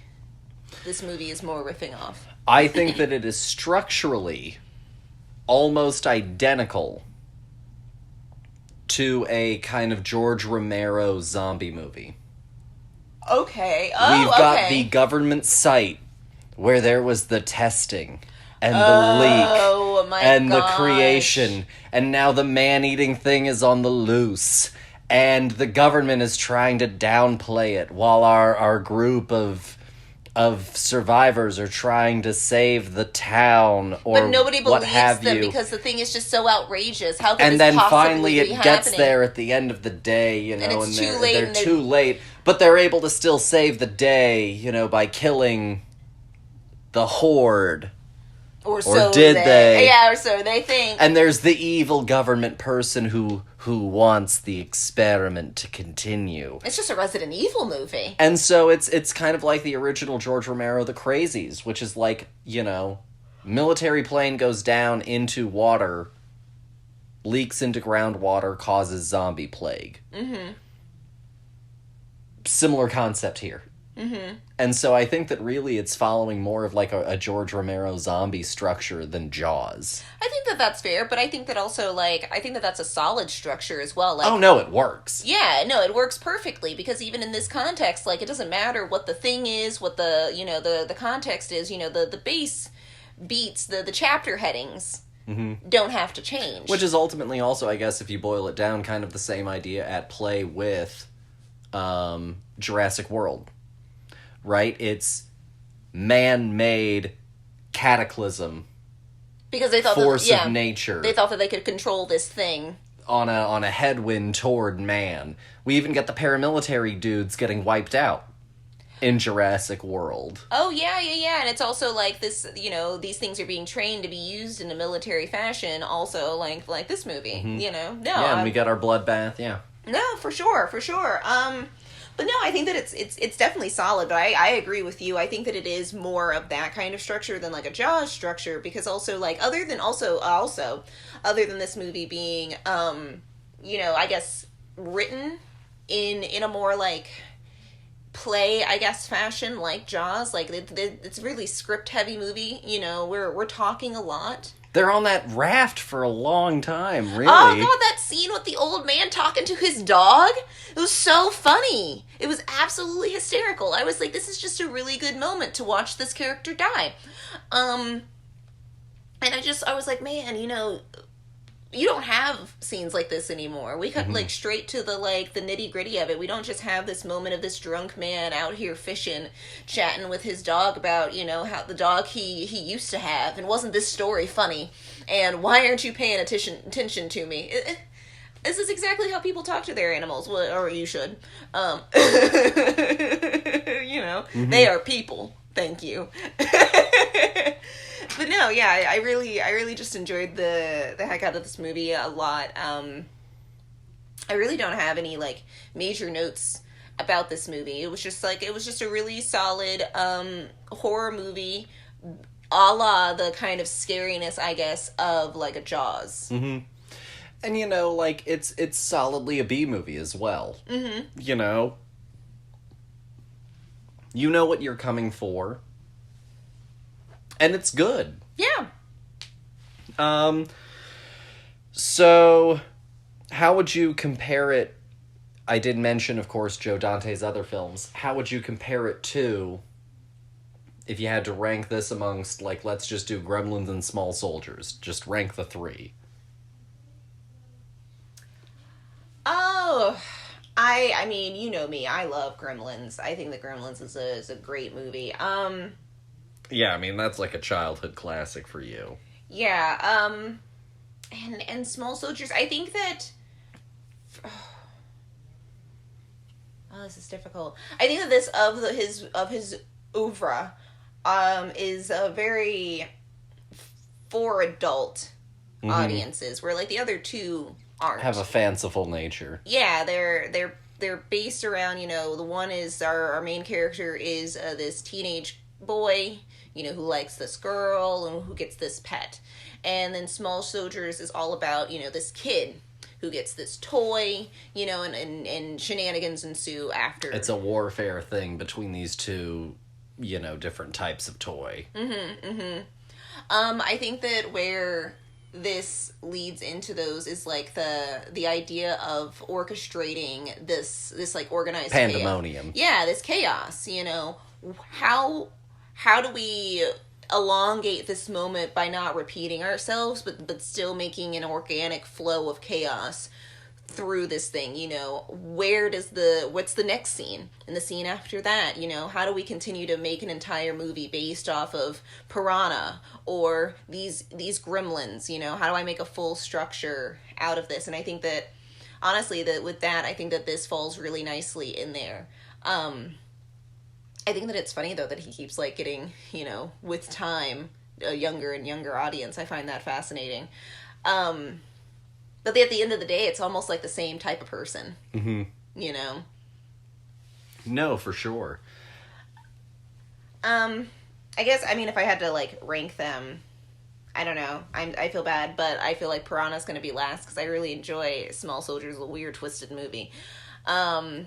Speaker 2: this movie is more riffing off?
Speaker 1: I think that it is structurally almost identical to a kind of George Romero zombie movie.
Speaker 2: Okay.
Speaker 1: We've got the government site where there was the testing and the leak and the creation, and now the man-eating thing is on the loose, and the government is trying to downplay it while our group of survivors are trying to save the town, or
Speaker 2: but nobody
Speaker 1: what
Speaker 2: believes
Speaker 1: have
Speaker 2: them
Speaker 1: you.
Speaker 2: Because the thing is just so outrageous. How could
Speaker 1: and
Speaker 2: this
Speaker 1: then
Speaker 2: possibly
Speaker 1: finally
Speaker 2: be
Speaker 1: it
Speaker 2: happening?
Speaker 1: gets there at the end of the day,
Speaker 2: and
Speaker 1: and
Speaker 2: they're
Speaker 1: too late, but they're able to still save the day, by killing the horde.
Speaker 2: Or so
Speaker 1: did they?
Speaker 2: Yeah, or so they think.
Speaker 1: And there's the evil government person who wants the experiment to continue.
Speaker 2: It's just a Resident Evil movie.
Speaker 1: And so it's kind of like the original George Romero, The Crazies, which is like, military plane goes down into water, leaks into groundwater, causes zombie plague. Mm-hmm. Similar concept here. Mm-hmm. And so I think that really it's following more of like a George Romero zombie structure than Jaws.
Speaker 2: I think that that's fair, but I think that also, I think that that's a solid structure as well.
Speaker 1: Oh, no, it works.
Speaker 2: Yeah, no, it works perfectly, because even in this context, it doesn't matter what the thing is, what the, the context is, the base beats, the chapter headings don't have to change.
Speaker 1: Which is ultimately also, I guess, if you boil it down, kind of the same idea at play with Jurassic World. Right? It's man-made cataclysm.
Speaker 2: Because they thought
Speaker 1: force of nature.
Speaker 2: They thought that they could control this thing.
Speaker 1: On a headwind toward man. We even get the paramilitary dudes getting wiped out in Jurassic World.
Speaker 2: Oh, yeah. And it's also this, these things are being trained to be used in a military fashion, also like this movie, No.
Speaker 1: Yeah, and we got our bloodbath, yeah.
Speaker 2: No, for sure. But no, I think that it's definitely solid, but I agree with you. I think that it is more of that kind of structure than a Jaws structure, because also other than this movie being I guess written in a more play, I guess, fashion like Jaws. Like it's a really script heavy movie. You know, we're talking a lot.
Speaker 1: They're on that raft for a long time, really.
Speaker 2: Oh god, that scene with the old man talking to his dog, it was so funny. It was absolutely hysterical. I was like, this is just a really good moment to watch this character die. And I was like, man, you know, you don't have scenes like this anymore. We cut like straight to the nitty gritty of it. We don't just have this moment of this drunk man out here fishing, chatting with his dog about, you know, how the dog he used to have, and wasn't this story funny? And why aren't you paying attention to me? This is exactly how people talk to their animals. Well, or you should. You know, they are people. Thank you. But no, yeah, I really just enjoyed the heck out of this movie a lot. I really don't have any like major notes about this movie. It was just a really solid horror movie, a la the kind of scariness, I guess, of like a Jaws.
Speaker 1: Mm-hmm. And you know, like it's solidly a B movie as well. Mm-hmm. You know what you're coming for. And it's good.
Speaker 2: Yeah.
Speaker 1: So, how would you compare it? I did mention, of course, Joe Dante's other films. How would you compare it to, if you had to rank this amongst, like, let's just do Gremlins and Small Soldiers. Just rank the three.
Speaker 2: Oh, I mean, you know me. I love Gremlins. I think that Gremlins is a great movie.
Speaker 1: Yeah, I mean, that's like a childhood classic for you.
Speaker 2: Yeah, and Small Soldiers, I think that... Oh, this is difficult. I think that this, of his oeuvre, is a very for adult audiences, where, like, the other two aren't.
Speaker 1: Have a fanciful nature.
Speaker 2: Yeah, they're based around, you know, the one is, our main character is this teenage boy, you know, who likes this girl and who gets this pet. And then Small Soldiers is all about, you know, this kid who gets this toy, you know, and shenanigans ensue after.
Speaker 1: It's a warfare thing between these two, you know, different types of toy.
Speaker 2: I think that where this leads into those is like the idea of orchestrating this like organized
Speaker 1: pandemonium.
Speaker 2: Chaos. Yeah, this chaos, you know. How do we elongate this moment by not repeating ourselves, but still making an organic flow of chaos through this thing, you know? What's the next scene? And the scene after that, you know? How do we continue to make an entire movie based off of Piranha or these gremlins, you know? How do I make a full structure out of this? And I think that, honestly, I think that this falls really nicely in there. I think that it's funny, though, that he keeps, like, getting, you know, with time, a younger and younger audience. I find that fascinating. But at the end of the day, it's almost like the same type of person. Mm-hmm. You know?
Speaker 1: No, for sure.
Speaker 2: I guess, I mean, if I had to, like, rank them, I don't know. I feel bad, but I feel like Piranha's going to be last, because I really enjoy Small Soldiers, a weird, twisted movie. And,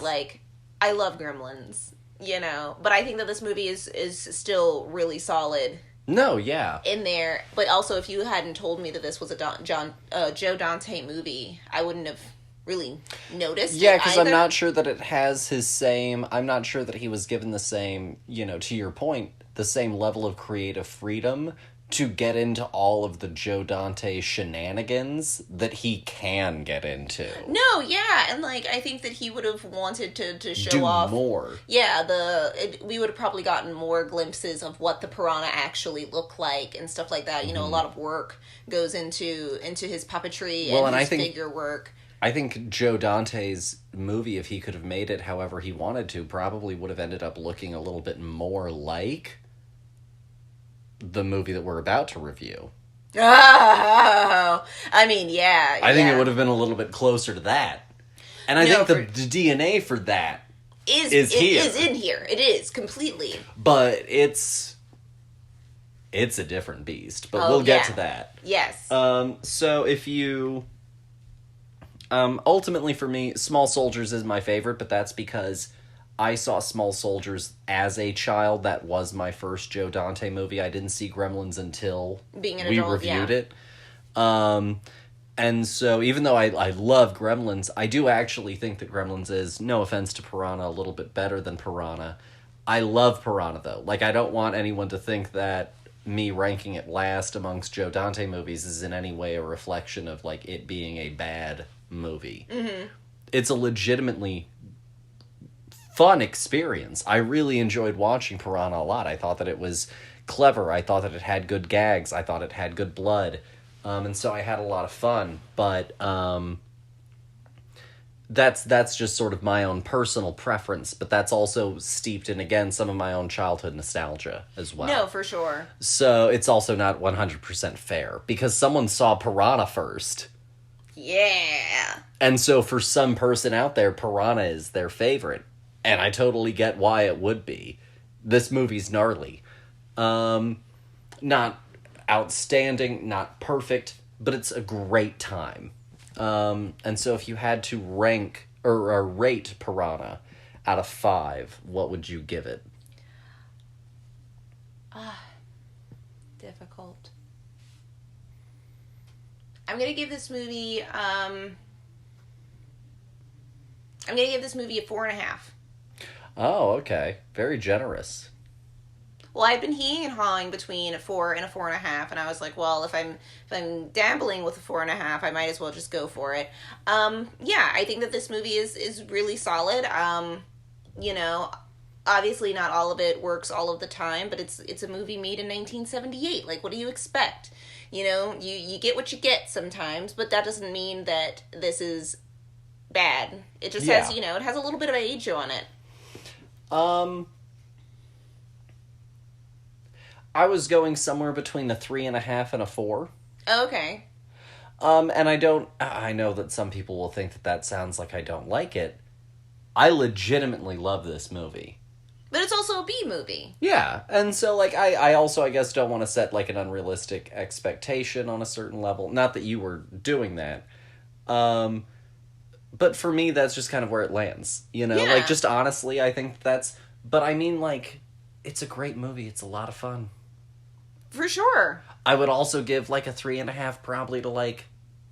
Speaker 2: like, I love Gremlins. You know, but I think that this movie is still really solid.
Speaker 1: No, yeah.
Speaker 2: In there, but also if you hadn't told me that this was a Joe Dante movie, I wouldn't have really noticed.
Speaker 1: Yeah, because I'm not sure that it has his same. I'm not sure that he was given the same. You know, to your point, the same level of creative freedom to get into all of the Joe Dante shenanigans that he can get into.
Speaker 2: No, yeah, and like I think that he would have wanted to show off
Speaker 1: more.
Speaker 2: Yeah, we would have probably gotten more glimpses of what the Piranha actually looked like and stuff like that. You know, a lot of work goes into his puppetry and his figure work.
Speaker 1: I think Joe Dante's movie, if he could have made it however he wanted to, probably would have ended up looking a little bit more like the movie that we're about to review.
Speaker 2: Oh, I mean, yeah.
Speaker 1: I think it would have been a little bit closer to that. And I think the DNA for that is here.
Speaker 2: Is in here. It is, completely.
Speaker 1: But it's a different beast. But we'll get to that.
Speaker 2: Yes.
Speaker 1: So if you... ultimately for me, Small Soldiers is my favorite, but that's because I saw Small Soldiers as a child. That was my first Joe Dante movie. I didn't see Gremlins until
Speaker 2: Being an
Speaker 1: we
Speaker 2: adult,
Speaker 1: reviewed
Speaker 2: yeah.
Speaker 1: it. And so even though I love Gremlins, I do actually think that Gremlins is, no offense to Piranha, a little bit better than Piranha. I love Piranha, though. Like, I don't want anyone to think that me ranking it last amongst Joe Dante movies is in any way a reflection of, like, it being a bad movie.
Speaker 2: Mm-hmm.
Speaker 1: It's a legitimately fun experience. I really enjoyed watching Piranha a lot. I thought that it was clever. I thought that it had good gags. I thought it had good blood. And so I had a lot of fun, but that's just sort of my own personal preference, but that's also steeped in, again, some of my own childhood nostalgia as well.
Speaker 2: No, for sure.
Speaker 1: So it's also not 100% fair, because someone saw Piranha first.
Speaker 2: Yeah.
Speaker 1: And so for some person out there, Piranha is their favorite. And I totally get why it would be. This movie's gnarly. Not outstanding, not perfect, but it's a great time. And so if you had to rank or rate Piranha out of 5, what would you give it?
Speaker 2: Difficult. I'm gonna give this movie a 4.5.
Speaker 1: Oh, okay. Very generous.
Speaker 2: Well, I've been heeing and hawing between a 4 and a 4.5, and I was like, well, if I'm dabbling with a 4.5, I might as well just go for it. Yeah, I think that this movie is really solid. You know, obviously not all of it works all of the time, but it's a movie made in 1978. Like, what do you expect? You know, you get what you get sometimes, but that doesn't mean that this is bad. It just has, it has a little bit of age on it.
Speaker 1: I was going somewhere between a 3.5 and a 4.
Speaker 2: Okay.
Speaker 1: And I know that some people will think that sounds like I don't like it. I legitimately love this movie.
Speaker 2: But it's also a B movie.
Speaker 1: Yeah, and so, like, I also, I guess, don't want to set, like, an unrealistic expectation on a certain level. Not that you were doing that. But for me, that's just kind of where it lands, you know?
Speaker 2: Yeah.
Speaker 1: Like, just honestly, I think that's... But I mean, like, it's a great movie. It's a lot of fun.
Speaker 2: For sure.
Speaker 1: I would also give, like, a 3.5 probably to, like,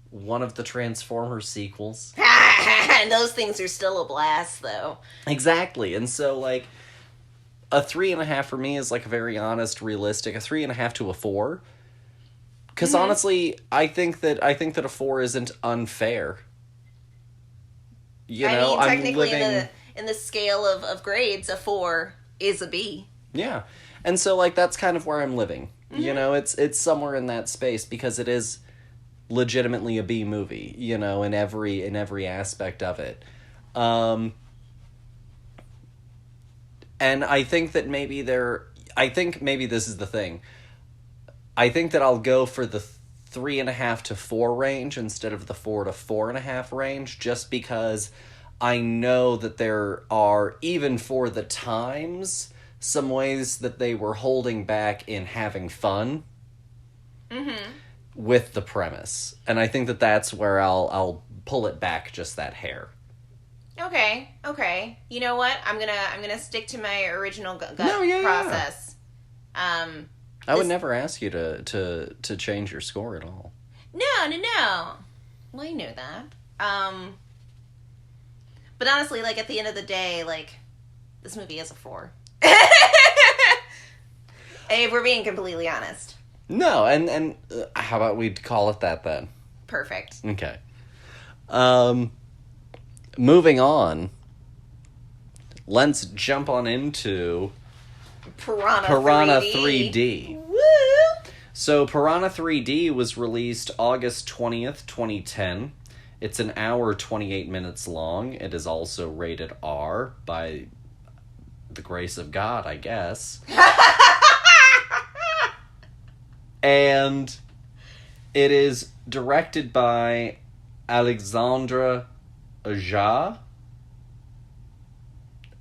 Speaker 1: one of the Transformers sequels.
Speaker 2: And those things are still a blast, though.
Speaker 1: Exactly, and so, like... A 3.5 for me is, like, a very honest, realistic. A 3.5 to a 4. Because honestly, I think that a 4 isn't unfair. You know,
Speaker 2: I mean, technically,
Speaker 1: I'm living...
Speaker 2: in the scale of grades, a 4 is a B.
Speaker 1: Yeah, and so, like, that's kind of where I'm living. Mm-hmm. You know, it's somewhere in that space because it is legitimately a B movie. You know, in every aspect of it. And I think that maybe this is the thing. I think that I'll go for the 3.5 to 4 range instead of the 4 to 4.5 range, just because I know that there are, even for the times, some ways that they were holding back in having fun with the premise. And I think that that's where I'll pull it back just that hair.
Speaker 2: Okay. You know what? I'm gonna stick to my original gut process.
Speaker 1: I would never ask you to change your score at all.
Speaker 2: No. Well, you know that. But honestly, like, at the end of the day, like, this movie is a 4. If we're being completely honest.
Speaker 1: No, and how about we call it that then?
Speaker 2: Perfect.
Speaker 1: Okay. Moving on, let's jump on into
Speaker 2: Piranha
Speaker 1: 3D.
Speaker 2: Woo!
Speaker 1: So Piranha 3D was released August 20th, 2010. It's an hour, 28 minutes long. It is also rated R by the grace of God, I guess. And it is directed by Alexandre Aja,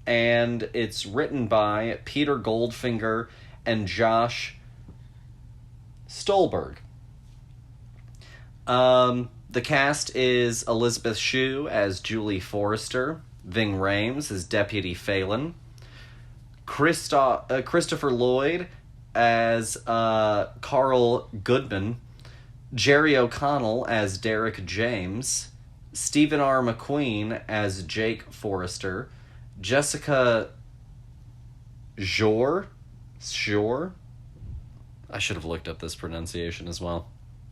Speaker 1: and it's written by Peter Goldfinger and Josh Stolberg. The cast is Elizabeth Shue as Julie Forrester, Ving Rhames as Deputy Phelan. Christopher Lloyd as Carl Goodman. Jerry O'Connell as Derek James. Stephen R. McQueen as Jake Forrester. Jessica Shore? I should have looked up this pronunciation as well.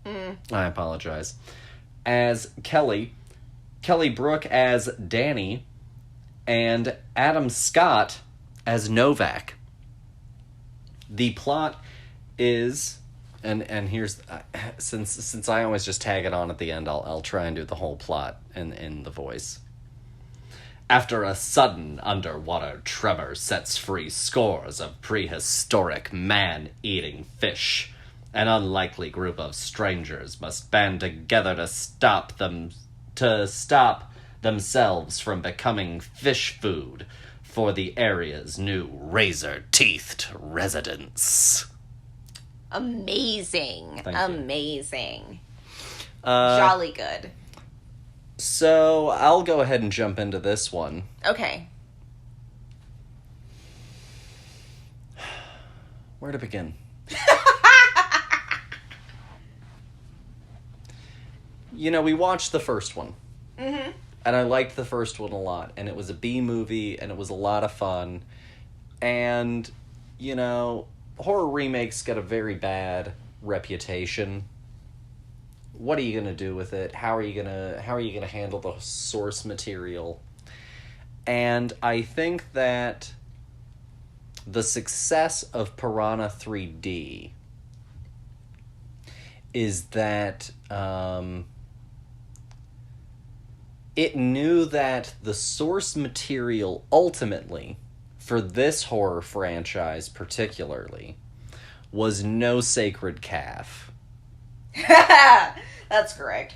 Speaker 1: I apologize. As Kelly. Kelly Brook as Danny. And Adam Scott as Novak. The plot is, and here's, since I always just tag it on at the end, I'll try and do the whole plot in the voice. After a sudden underwater tremor sets free scores of prehistoric man-eating fish, an unlikely group of strangers must band together to stop themselves from becoming fish food for the area's new razor-teethed residents.
Speaker 2: Amazing.
Speaker 1: Thank you.
Speaker 2: Amazing. Jolly good.
Speaker 1: So, I'll go ahead and jump into this one.
Speaker 2: Okay.
Speaker 1: Where to begin? We watched the first one.
Speaker 2: Mm-hmm.
Speaker 1: And I liked the first one a lot. And it was a B movie, and it was a lot of fun. And, horror remakes get a very bad reputation. What are you gonna do with it? How are you gonna handle the source material? And I think that the success of Piranha 3D is that it knew that the source material ultimately, for this horror franchise particularly, was no sacred calf.
Speaker 2: That's correct.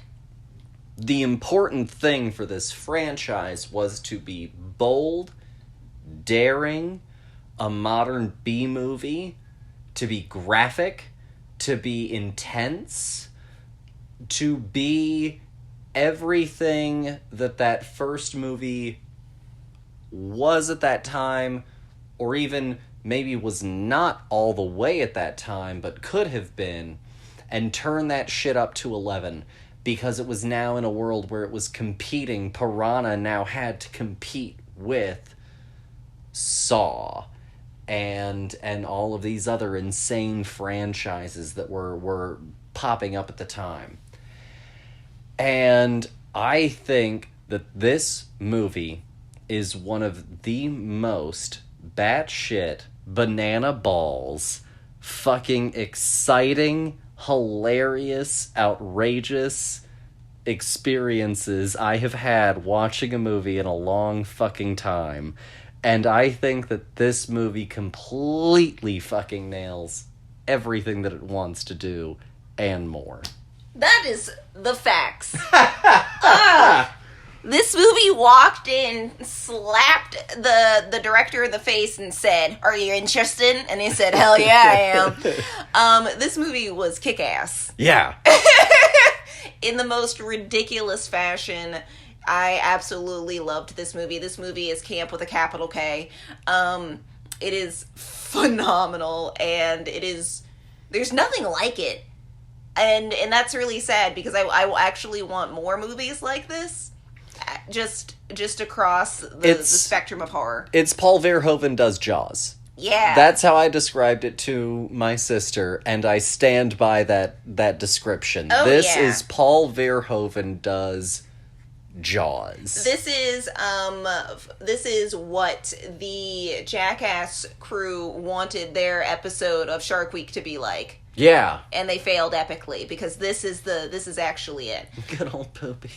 Speaker 1: The important thing for this franchise was to be bold, daring, a modern B-movie, to be graphic, to be intense, to be everything that first movie was at that time, or even maybe was not all the way at that time, but could have been, and turn that shit up to 11, because it was now in a world where it was competing. Piranha now had to compete with Saw and all of these other insane franchises that were popping up at the time. And I think that this movie is one of the most batshit banana balls fucking exciting, hilarious, outrageous experiences I have had watching a movie in a long fucking time. And I think that this movie completely fucking nails everything that it wants to do and more.
Speaker 2: That is the facts. This movie walked in, slapped the director in the face and said, "Are you interested?" And he said, "Hell yeah, I am." This movie was kick-ass.
Speaker 1: Yeah.
Speaker 2: In the most ridiculous fashion. I absolutely loved this movie. This movie is camp with a capital K. It is phenomenal, and there's nothing like it. And that's really sad, because I actually want more movies like this. Just across the spectrum of horror.
Speaker 1: It's Paul Verhoeven does Jaws.
Speaker 2: Yeah.
Speaker 1: That's how I described it to my sister, and I stand by that description.
Speaker 2: Oh,
Speaker 1: this
Speaker 2: yeah.
Speaker 1: is Paul Verhoeven does Jaws.
Speaker 2: This is what the Jackass crew wanted their episode of Shark Week to be like.
Speaker 1: Yeah.
Speaker 2: And they failed epically, because this is actually it.
Speaker 1: Good old Poopy.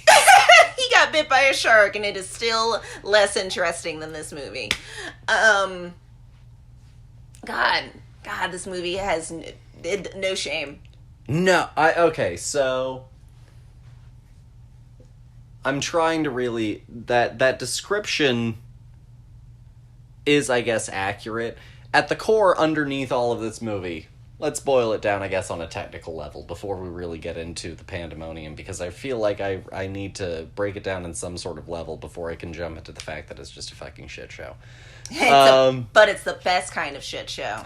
Speaker 2: He got bit by a shark, and it is still less interesting than this movie. God, this movie has no shame.
Speaker 1: No, so I'm trying to really, that description is, I guess, accurate. At the core, underneath all of this movie, let's boil it down, I guess, on a technical level before we really get into the pandemonium, because I feel like I need to break it down in some sort of level before I can jump into the fact that it's just a fucking shit show.
Speaker 2: But it's the best kind of shit show.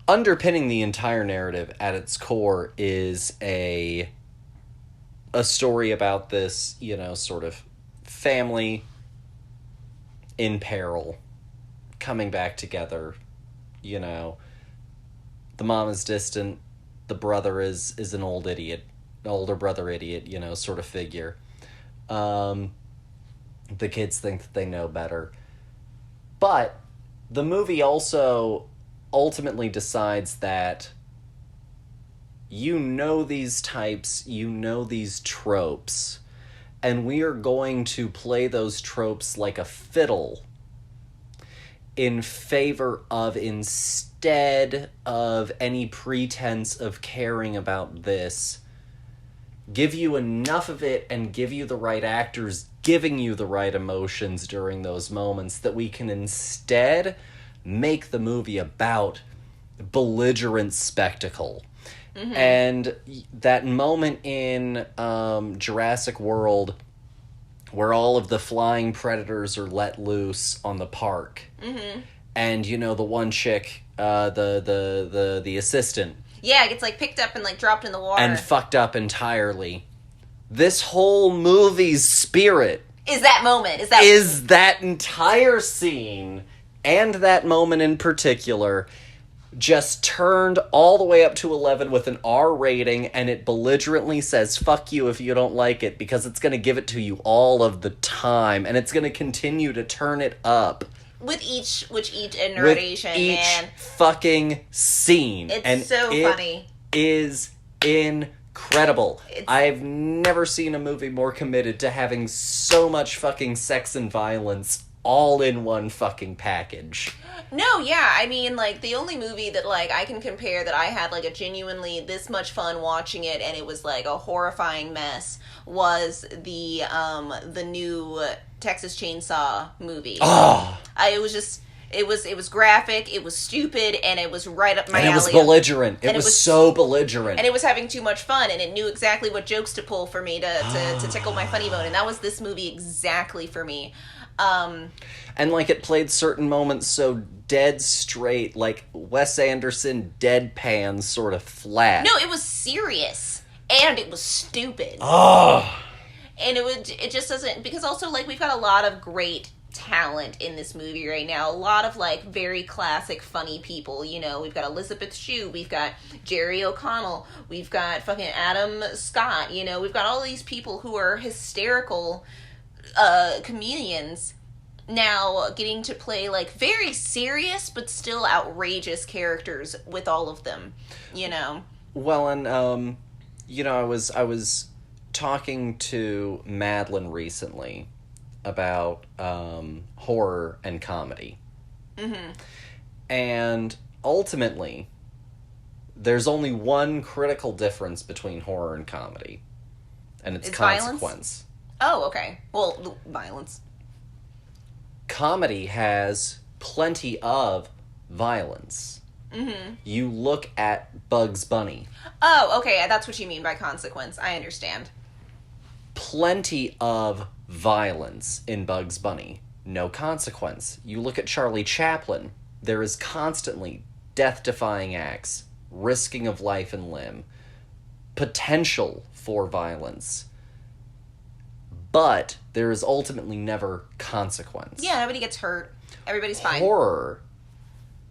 Speaker 1: Underpinning the entire narrative at its core is a story about this, sort of family in peril coming back together. The mom is distant, the brother is an older brother idiot, sort of figure. The kids think that they know better. But the movie also ultimately decides that these types, these tropes, and we are going to play those tropes like a fiddle in favor of, instead of any pretense of caring about this, give you enough of it and give you the right actors giving you the right emotions during those moments that we can instead make the movie about belligerent spectacle. Mm-hmm. And that moment in Jurassic World where all of the flying predators are let loose on the park. Mm-hmm. And, the one chick, the assistant.
Speaker 2: Yeah, it gets, picked up and, dropped in the water.
Speaker 1: And fucked up entirely. This whole movie's spirit...
Speaker 2: Is that moment.
Speaker 1: Is that entire scene, and that moment in particular, just turned all the way up to 11 with an R rating, and it belligerently says, fuck you if you don't like it, because it's going to give it to you all of the time, and it's going to continue to turn it up.
Speaker 2: With each iteration,
Speaker 1: with each
Speaker 2: man.
Speaker 1: Fucking scene.
Speaker 2: It's so funny.
Speaker 1: It is incredible. I've never seen a movie more committed to having so much fucking sex and violence all in one fucking package.
Speaker 2: No, yeah, I mean, the only movie that, I can compare that I had, a genuinely this much fun watching it, and it was, a horrifying mess, was the new Texas Chainsaw movie.
Speaker 1: Oh!
Speaker 2: It was graphic, it was stupid, and it was right up my alley.
Speaker 1: And it was belligerent. It was so belligerent.
Speaker 2: And it was having too much fun, and it knew exactly what jokes to pull for me to tickle my funny bone, and that was this movie exactly for me.
Speaker 1: And it played certain moments so dead straight, Wes Anderson deadpan sort of flat.
Speaker 2: No, it was serious, and it was stupid.
Speaker 1: Oh.
Speaker 2: And it just doesn't, because also we've got a lot of great talent in this movie right now. A lot of very classic funny people. We've got Elizabeth Shue, we've got Jerry O'Connell, we've got fucking Adam Scott. We've got all these people who are hysterical comedians now getting to play very serious but still outrageous characters with all of them.
Speaker 1: Well, and I was talking to Madeline recently about horror and comedy. Mm-hmm. And ultimately, there's only one critical difference between horror and comedy, and it's consequence.
Speaker 2: Violence? Oh, okay. Well, violence.
Speaker 1: Comedy has plenty of violence. Mm-hmm. You look at Bugs Bunny.
Speaker 2: Oh, okay. That's what you mean by consequence. I understand.
Speaker 1: Plenty of violence in Bugs Bunny. No consequence. You look at Charlie Chaplin. There is constantly death-defying acts, risking of life and limb, potential for violence. But there is ultimately never consequence.
Speaker 2: Yeah, nobody gets hurt. Everybody's fine.
Speaker 1: Horror,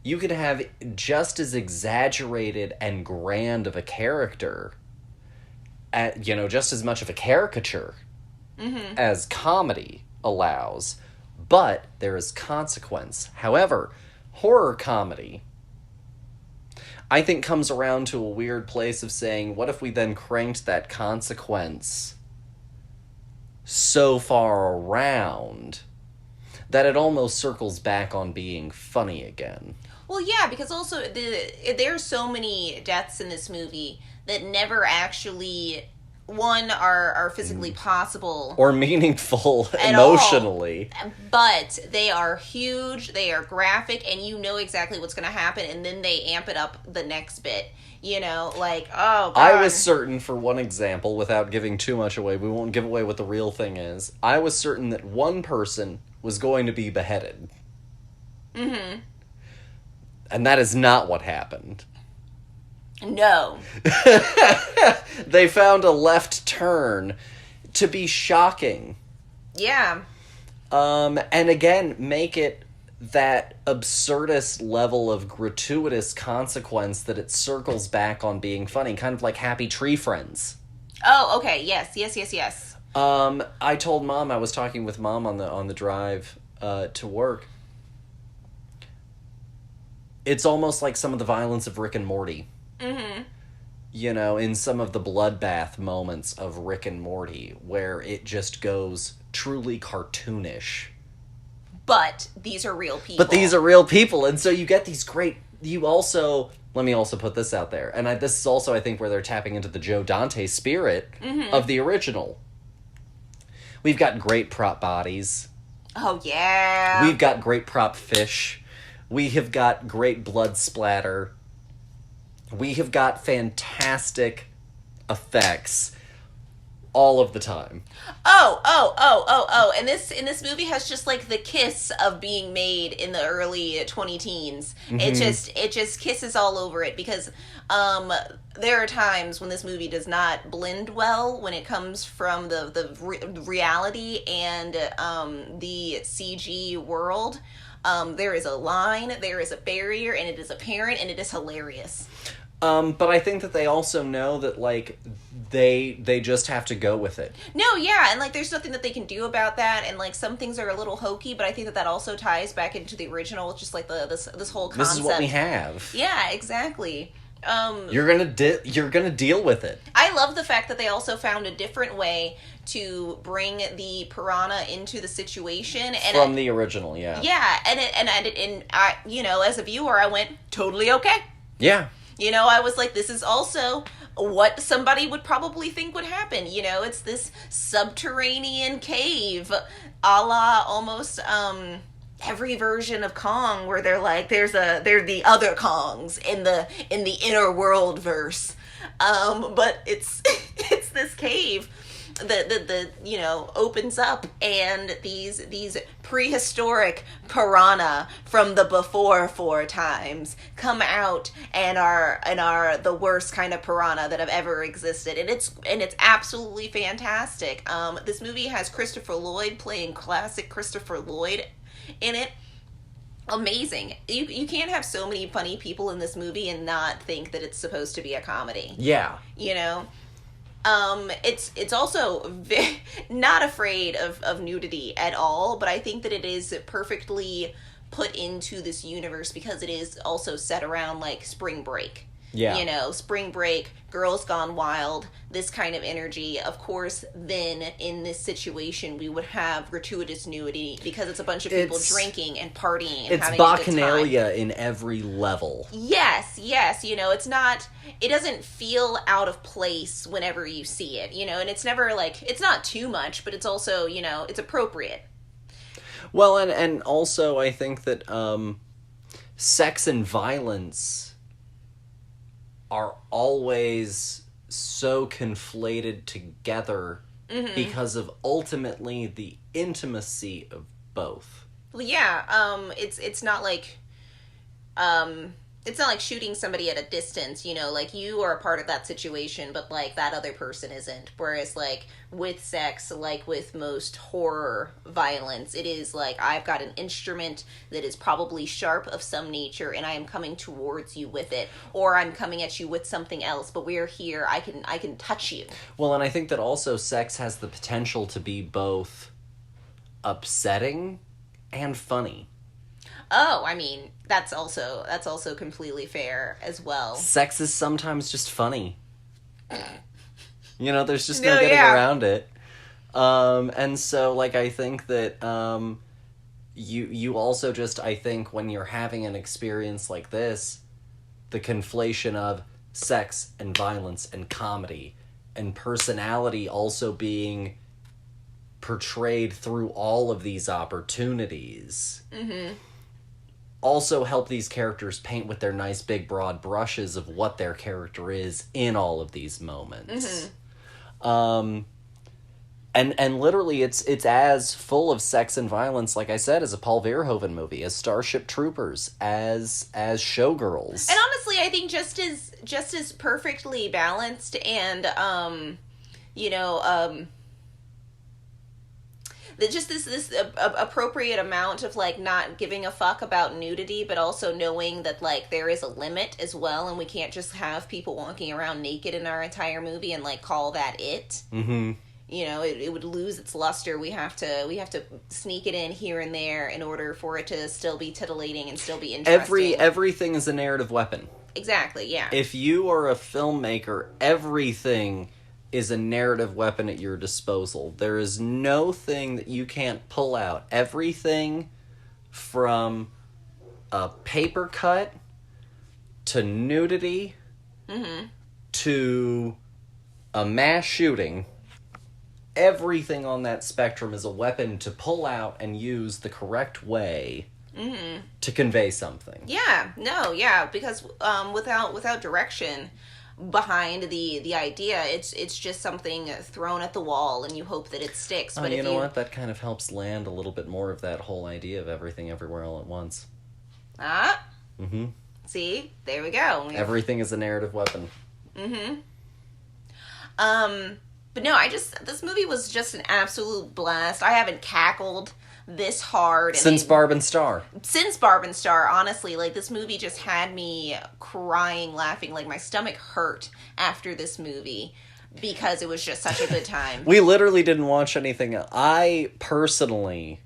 Speaker 1: you can have just as exaggerated and grand of a character, just as much of a caricature mm-hmm. as comedy allows, but there is consequence. However, horror comedy, I think, comes around to a weird place of saying, what if we then cranked that consequence so far around that it almost circles back on being funny again?
Speaker 2: Well, yeah, because also there are so many deaths in this movie that never actually are physically possible
Speaker 1: or meaningful
Speaker 2: at
Speaker 1: emotionally.
Speaker 2: all, but they are huge, they are graphic, and you know exactly what's going to happen, and then they amp it up the next bit. You know, like, oh, God.
Speaker 1: I was certain, for one example, without giving too much away, we won't give away what the real thing is, I was certain that one person was going to be beheaded.
Speaker 2: Mm-hmm.
Speaker 1: And that is not what happened.
Speaker 2: No.
Speaker 1: They found a left turn to be shocking.
Speaker 2: Yeah.
Speaker 1: And again, make it that absurdist level of gratuitous consequence that it circles back on being funny, kind of like Happy Tree Friends.
Speaker 2: Oh, okay. Yes.
Speaker 1: I told Mom, I was talking with Mom on the drive to work. It's almost like some of the violence of Rick and Morty.
Speaker 2: Mm-hmm.
Speaker 1: You know, in some of the bloodbath moments of Rick and Morty, where it just goes truly cartoonish.
Speaker 2: But these are real people.
Speaker 1: And so you get these great... Let me also put this out there. And this is also, I think, where they're tapping into the Joe Dante spirit of the original. We've got great prop bodies.
Speaker 2: Oh, yeah.
Speaker 1: We've got great prop fish. We have got great blood splatter. We have got fantastic effects all of the time.
Speaker 2: Oh. And this movie has just like the kiss of being made in the early 20-teens. Mm-hmm. It just kisses all over it, because there are times when this movie does not blend well when it comes from the reality and the CG world. There is a line, there is a barrier, and it is apparent, and it is hilarious.
Speaker 1: But I think that they also know that, like, they just have to go with it.
Speaker 2: No, yeah, and, like, there's nothing that they can do about that, and, like, some things are a little hokey, but I think that also ties back into the original, just, like, this whole concept.
Speaker 1: This is what we have.
Speaker 2: Yeah, exactly.
Speaker 1: You're gonna deal with it.
Speaker 2: I love the fact that they also found a different way to bring the piranha into the situation, and
Speaker 1: from the original, yeah.
Speaker 2: Yeah, and I, you know, as a viewer, I went, totally okay.
Speaker 1: Yeah.
Speaker 2: You know, I was like, this is also what somebody would probably think would happen. You know, it's this subterranean cave, a la almost every version of Kong, where they're like, they're the other Kongs in the inner world verse. But it's it's this cave that you know, opens up, and these prehistoric piranha from the before times come out and are the worst kind of piranha that have ever existed, and it's absolutely fantastic. This movie has Christopher Lloyd playing classic Christopher Lloyd in it. Amazing. You can't have so many funny people in this movie and not think that it's supposed to be a comedy.
Speaker 1: Yeah.
Speaker 2: You know? It's also not afraid of nudity at all, but I think that it is perfectly put into this universe because it is also set around, like, spring break.
Speaker 1: Yeah.
Speaker 2: You know, spring break, girls gone wild, this kind of energy. Of course, then in this situation, we would have gratuitous nudity because it's a bunch of people drinking and partying and having a good time. It's
Speaker 1: bacchanalia in every level.
Speaker 2: Yes. You know, it doesn't feel out of place whenever you see it, you know, and it's never like, it's not too much, but it's also, you know, it's appropriate.
Speaker 1: Well, and also I think that sex and violence are always so conflated together because of ultimately the intimacy of both.
Speaker 2: Well, yeah, it's not like it's not like shooting somebody at a distance, you know, like you are a part of that situation, but like that other person isn't. Whereas like with sex, like with most horror violence, it is like I've got an instrument that is probably sharp of some nature and I am coming towards you with it, or I'm coming at you with something else, but we're here, I can touch you.
Speaker 1: Well, and I think that also sex has the potential to be both upsetting and funny.
Speaker 2: Oh, I mean, that's also completely fair as well.
Speaker 1: Sex is sometimes just funny. You know, there's just no getting around it. And so, like, I think that you also just, I think, when you're having an experience like this, the conflation of sex and violence and comedy and personality also being portrayed through all of these opportunities also help these characters paint with their nice big broad brushes of what their character is in all of these moments. And literally it's as full of sex and violence, like I said, as a Paul Verhoeven movie, as Starship Troopers, as Showgirls.
Speaker 2: And honestly, I think just as perfectly balanced and just this appropriate amount of like not giving a fuck about nudity, but also knowing that like there is a limit as well, and we can't just have people walking around naked in our entire movie and like call that it. It would lose its luster. We have to sneak it in here and there in order for it to still be titillating and still be interesting.
Speaker 1: Everything is a narrative weapon.
Speaker 2: Exactly, yeah.
Speaker 1: If you are a filmmaker, everything is a narrative weapon at your disposal. There is no thing that you can't pull out. Everything from a paper cut to nudity to a mass shooting, everything on that spectrum is a weapon to pull out and use the correct way to convey something. Because without direction behind the idea, it's just something thrown at the wall and you hope that it sticks. But you know what? That kind of helps land a little bit more of that whole idea of everything everywhere all at once.
Speaker 2: See? There we go.
Speaker 1: Everything is a narrative weapon.
Speaker 2: But no, this movie was just an absolute blast. I haven't cackled this hard.
Speaker 1: Since Barb and Star.
Speaker 2: Since Barb and Star, honestly. Like, this movie just had me crying, laughing. Like, my stomach hurt after this movie because it was just such a good time.
Speaker 1: We literally didn't watch anything else. I personally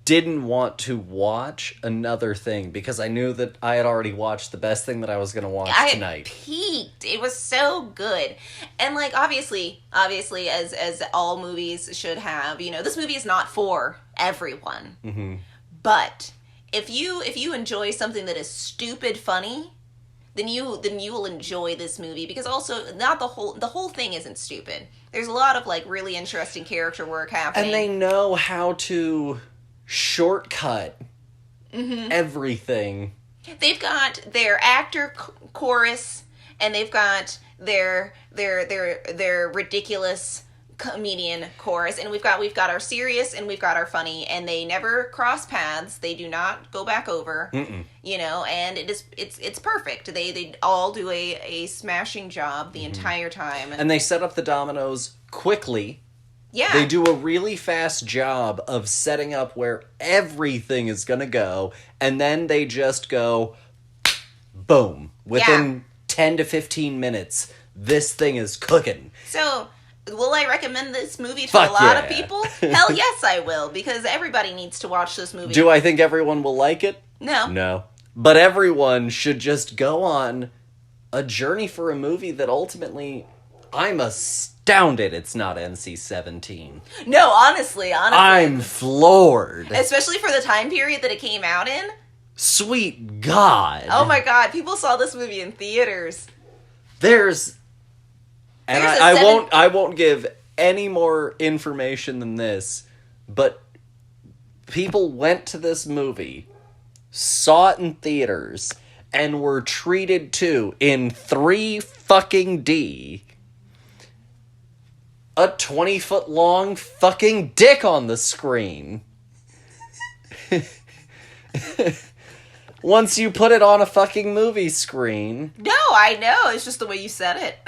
Speaker 1: didn't want to watch another thing because I knew that I had already watched the best thing that I was going to watch tonight.
Speaker 2: Peaked. It was so good. And like obviously as all movies should have, this movie is not for everyone. But if you enjoy something that is stupid funny, then you will enjoy this movie, because also not the whole thing isn't stupid. There's a lot of like really interesting character work happening.
Speaker 1: And they know how to shortcut everything.
Speaker 2: They've got their actor chorus, and they've got their ridiculous comedian chorus, and we've got our serious and we've got our funny, and they never cross paths. They do not go back over. And it's perfect. They all do a smashing job the entire time,
Speaker 1: and they set up the dominoes quickly.
Speaker 2: Yeah.
Speaker 1: They do a really fast job of setting up where everything is going to go, and then they just go, boom. Within 10 to 15 minutes, this thing is cooking.
Speaker 2: So, will I recommend this movie to a lot of people? Hell yes, I will, because everybody needs to watch this movie.
Speaker 1: Do I think everyone will like it? No. But everyone should just go on a journey for a movie that ultimately, I'm astounded it's not NC-17.
Speaker 2: No, honestly.
Speaker 1: I'm floored.
Speaker 2: Especially for the time period that it came out in.
Speaker 1: Sweet God.
Speaker 2: Oh my God, people saw this movie in theaters.
Speaker 1: I won't give any more information than this, but people went to this movie, saw it in theaters, and were treated to, in 3 fucking D, a 20-foot long fucking dick on the screen. Once you put it on a fucking movie screen.
Speaker 2: No, I know. It's just the way you said it.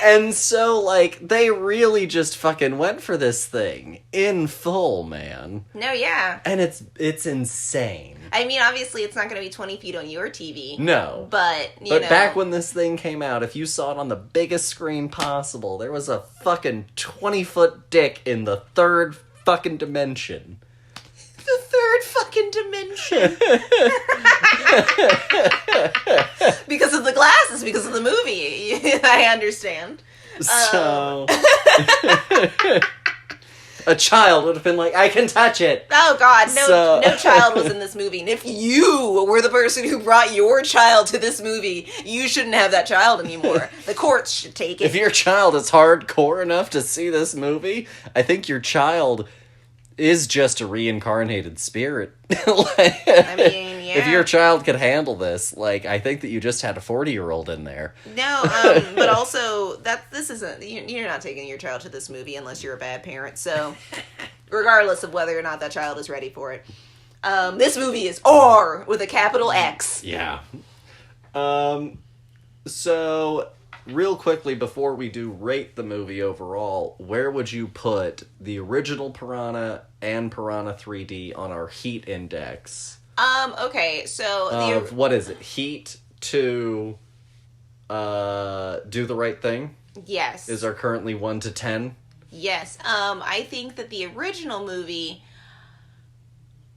Speaker 1: And so, like, they really just fucking went for this thing in full, man.
Speaker 2: No, yeah.
Speaker 1: And it's insane.
Speaker 2: I mean, obviously, it's not going to be 20 feet on your TV.
Speaker 1: No.
Speaker 2: But
Speaker 1: back when this thing came out, if you saw it on the biggest screen possible, there was a fucking 20-foot dick in the 3rd fucking dimension.
Speaker 2: The 3rd fucking dimension. Because of the glasses, because of the movie. I understand.
Speaker 1: So... a child would have been like, I can touch it.
Speaker 2: Oh God, no child was in this movie. And if you were the person who brought your child to this movie, you shouldn't have that child anymore. The courts should take it.
Speaker 1: If your child is hardcore enough to see this movie, I think your child is just a reincarnated spirit.
Speaker 2: I mean, yeah.
Speaker 1: If your child could handle this, like, I think that you just had a 40-year-old in there.
Speaker 2: No, but also, this isn't, you're not taking your child to this movie unless you're a bad parent, so, regardless of whether or not that child is ready for it. This movie is R with a capital X.
Speaker 1: Yeah. So, real quickly, before we do rate the movie overall, where would you put the original Piranha and Piranha 3D on our heat index?
Speaker 2: Okay, so...
Speaker 1: what is it? Heat to Do the Right Thing?
Speaker 2: Yes.
Speaker 1: Is our currently 1 to 10?
Speaker 2: Yes. I think that the original movie...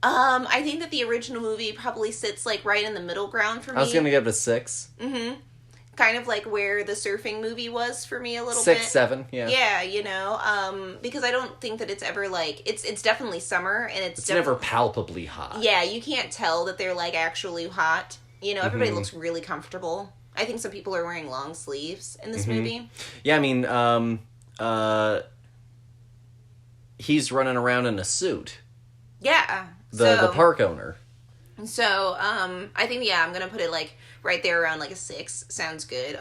Speaker 2: probably sits, like, right in the middle ground for me.
Speaker 1: I was gonna give it a 6.
Speaker 2: Mm-hmm. Kind of like where the surfing movie was for me a little
Speaker 1: 6,
Speaker 2: bit.
Speaker 1: 7, yeah.
Speaker 2: Yeah, because I don't think that it's ever like it's definitely summer and it's
Speaker 1: never palpably hot.
Speaker 2: Yeah, you can't tell that they're like actually hot. Everybody looks really comfortable. I think some people are wearing long sleeves in this movie.
Speaker 1: Yeah, I mean, he's running around in a suit.
Speaker 2: Yeah.
Speaker 1: The park owner.
Speaker 2: So, I think, I'm gonna put it, like, right there around, like, a 6. Sounds good.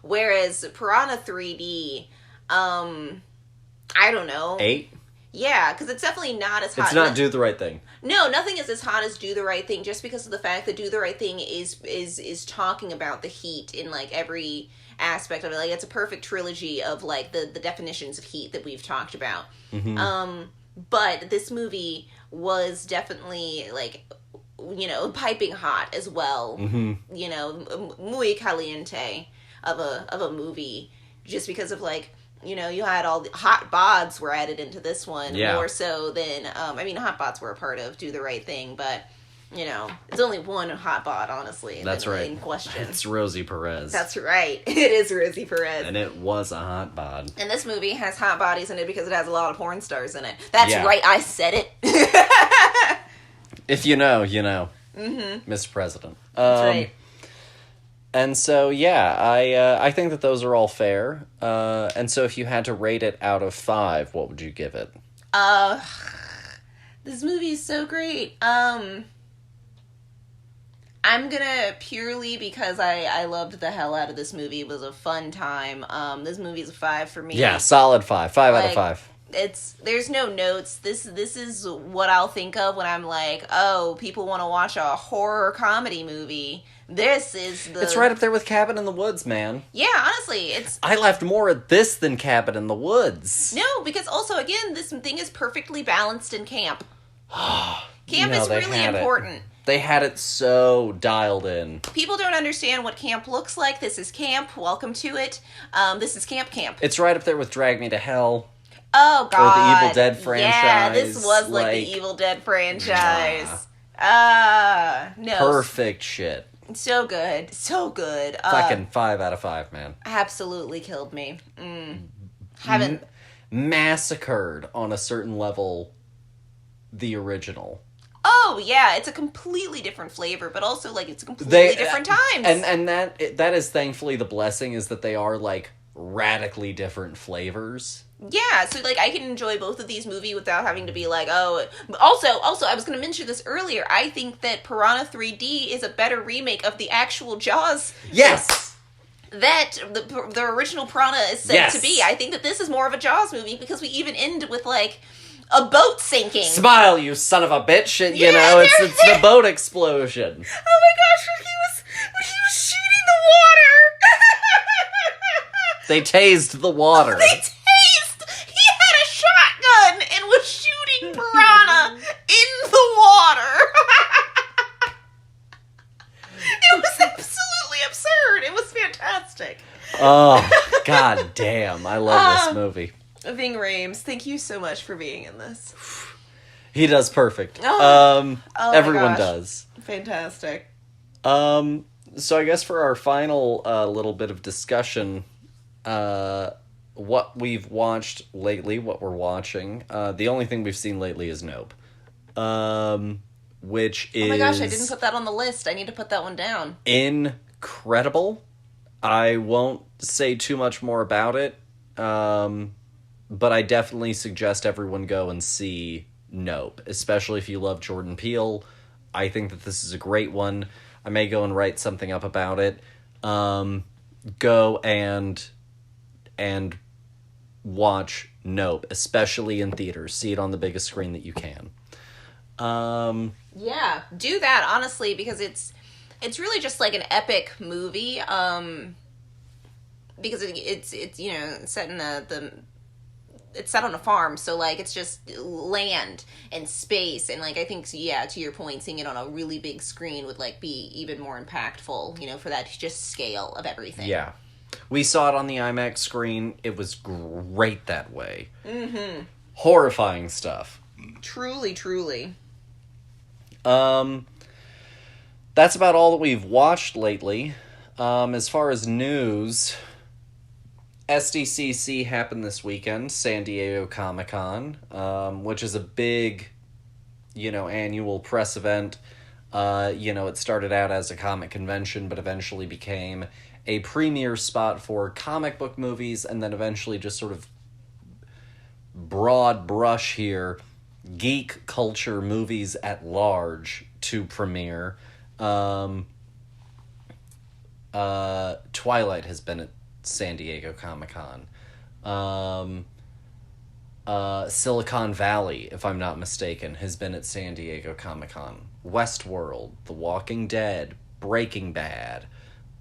Speaker 2: Whereas Piranha 3D, I don't know.
Speaker 1: 8?
Speaker 2: Yeah, because it's definitely not as hot.
Speaker 1: It's not Do the Right Thing.
Speaker 2: No, nothing is as hot as Do the Right Thing, just because of the fact that Do the Right Thing is talking about the heat in, like, every aspect of it. Like, it's a perfect trilogy of, like, the definitions of heat that we've talked about. Mm-hmm. But this movie was definitely, like... piping hot as well. Mm-hmm. Muy caliente of a movie, just because of like, you had all the hot bods were added into this one more so than, hot bods were a part of Do the Right Thing, but it's only one hot bod, honestly.
Speaker 1: That's right.
Speaker 2: In question.
Speaker 1: It's Rosie Perez.
Speaker 2: That's right. It is Rosie Perez.
Speaker 1: And it was a hot bod.
Speaker 2: And this movie has hot bodies in it because it has a lot of porn stars in it. That's right. I said it.
Speaker 1: If you know, you know. Mm-hmm. Mr. President.
Speaker 2: That's right.
Speaker 1: And so, I think that those are all fair. And so if you had to rate it out of 5, what would you give it?
Speaker 2: This movie is so great. I'm gonna, purely because I loved the hell out of this movie. It was a fun time. This movie's a 5 for me.
Speaker 1: Yeah, solid 5. 5 out of 5.
Speaker 2: There's no notes. This is what I'll think of when I'm like, oh, people want to watch a horror comedy movie. It's
Speaker 1: right up there with Cabin in the Woods, man.
Speaker 2: Yeah, honestly,
Speaker 1: I laughed more at this than Cabin in the Woods.
Speaker 2: No, because also, again, this thing is perfectly balanced in camp. Camp is really important.
Speaker 1: They had it so dialed in.
Speaker 2: People don't understand what camp looks like. This is camp. Welcome to it. This is camp.
Speaker 1: It's right up there with Drag Me to Hell.
Speaker 2: Oh, God.
Speaker 1: Or the Evil Dead franchise.
Speaker 2: Yeah, this was like the Evil Dead franchise. No.
Speaker 1: Perfect shit.
Speaker 2: So good. So good.
Speaker 1: Fucking 5 out of 5, man.
Speaker 2: Absolutely killed me. Haven't...
Speaker 1: Massacred on a certain level the original.
Speaker 2: Oh, yeah, it's a completely different flavor, but also, like, it's a completely different times.
Speaker 1: And that is thankfully the blessing, is that they are, like, radically different flavors.
Speaker 2: Yeah, so, like, I can enjoy both of these movies without having to be like, oh... Also, I was going to mention this earlier, I think that Piranha 3D is a better remake of the actual Jaws.
Speaker 1: Yes!
Speaker 2: That the original Piranha is said to be. I think that this is more of a Jaws movie, because we even end with, like... a boat sinking.
Speaker 1: Smile, you son of a bitch! It's the boat explosion.
Speaker 2: Oh my gosh, when he was shooting the water.
Speaker 1: They tased the water.
Speaker 2: He had a shotgun and was shooting Piranha in the water. It was absolutely absurd. It was fantastic.
Speaker 1: Oh, god damn. I love this movie.
Speaker 2: Ving Rhames, thank you so much for being in this.
Speaker 1: He does perfect. Everyone does.
Speaker 2: Fantastic.
Speaker 1: So I guess for our final little bit of discussion, what we've watched lately, what we're watching, the only thing we've seen lately is Nope. Which is...
Speaker 2: Oh my gosh, I didn't put that on the list. I need to put that one down.
Speaker 1: Incredible. I won't say too much more about it, but I definitely suggest everyone go and see Nope, especially if you love Jordan Peele. I think that this is a great one. I may go and write something up about it. Go and watch Nope, especially in theaters. See it on the biggest screen that you can.
Speaker 2: Yeah, do that, honestly, because it's really just like an epic movie. Because it's you know, set in it's set on a farm, so like it's just land and space, and like I think, yeah, to your point, seeing it on a really big screen would like be even more impactful, you know, for that just scale of everything.
Speaker 1: Yeah. We saw it on the IMAX screen. It was great that way. Mm-hmm. Horrifying stuff.
Speaker 2: Truly, truly.
Speaker 1: That's about all that we've watched lately. As far as news, SDCC happened this weekend, San Diego Comic-Con, which is a big, annual press event. It started out as a comic convention, but eventually became a premier spot for comic book movies, and then eventually just sort of broad brush here, geek culture movies at large to premiere. Twilight has been at San Diego Comic-Con. Silicon Valley, if I'm not mistaken, has been at San Diego Comic-Con. Westworld, The Walking Dead, Breaking Bad,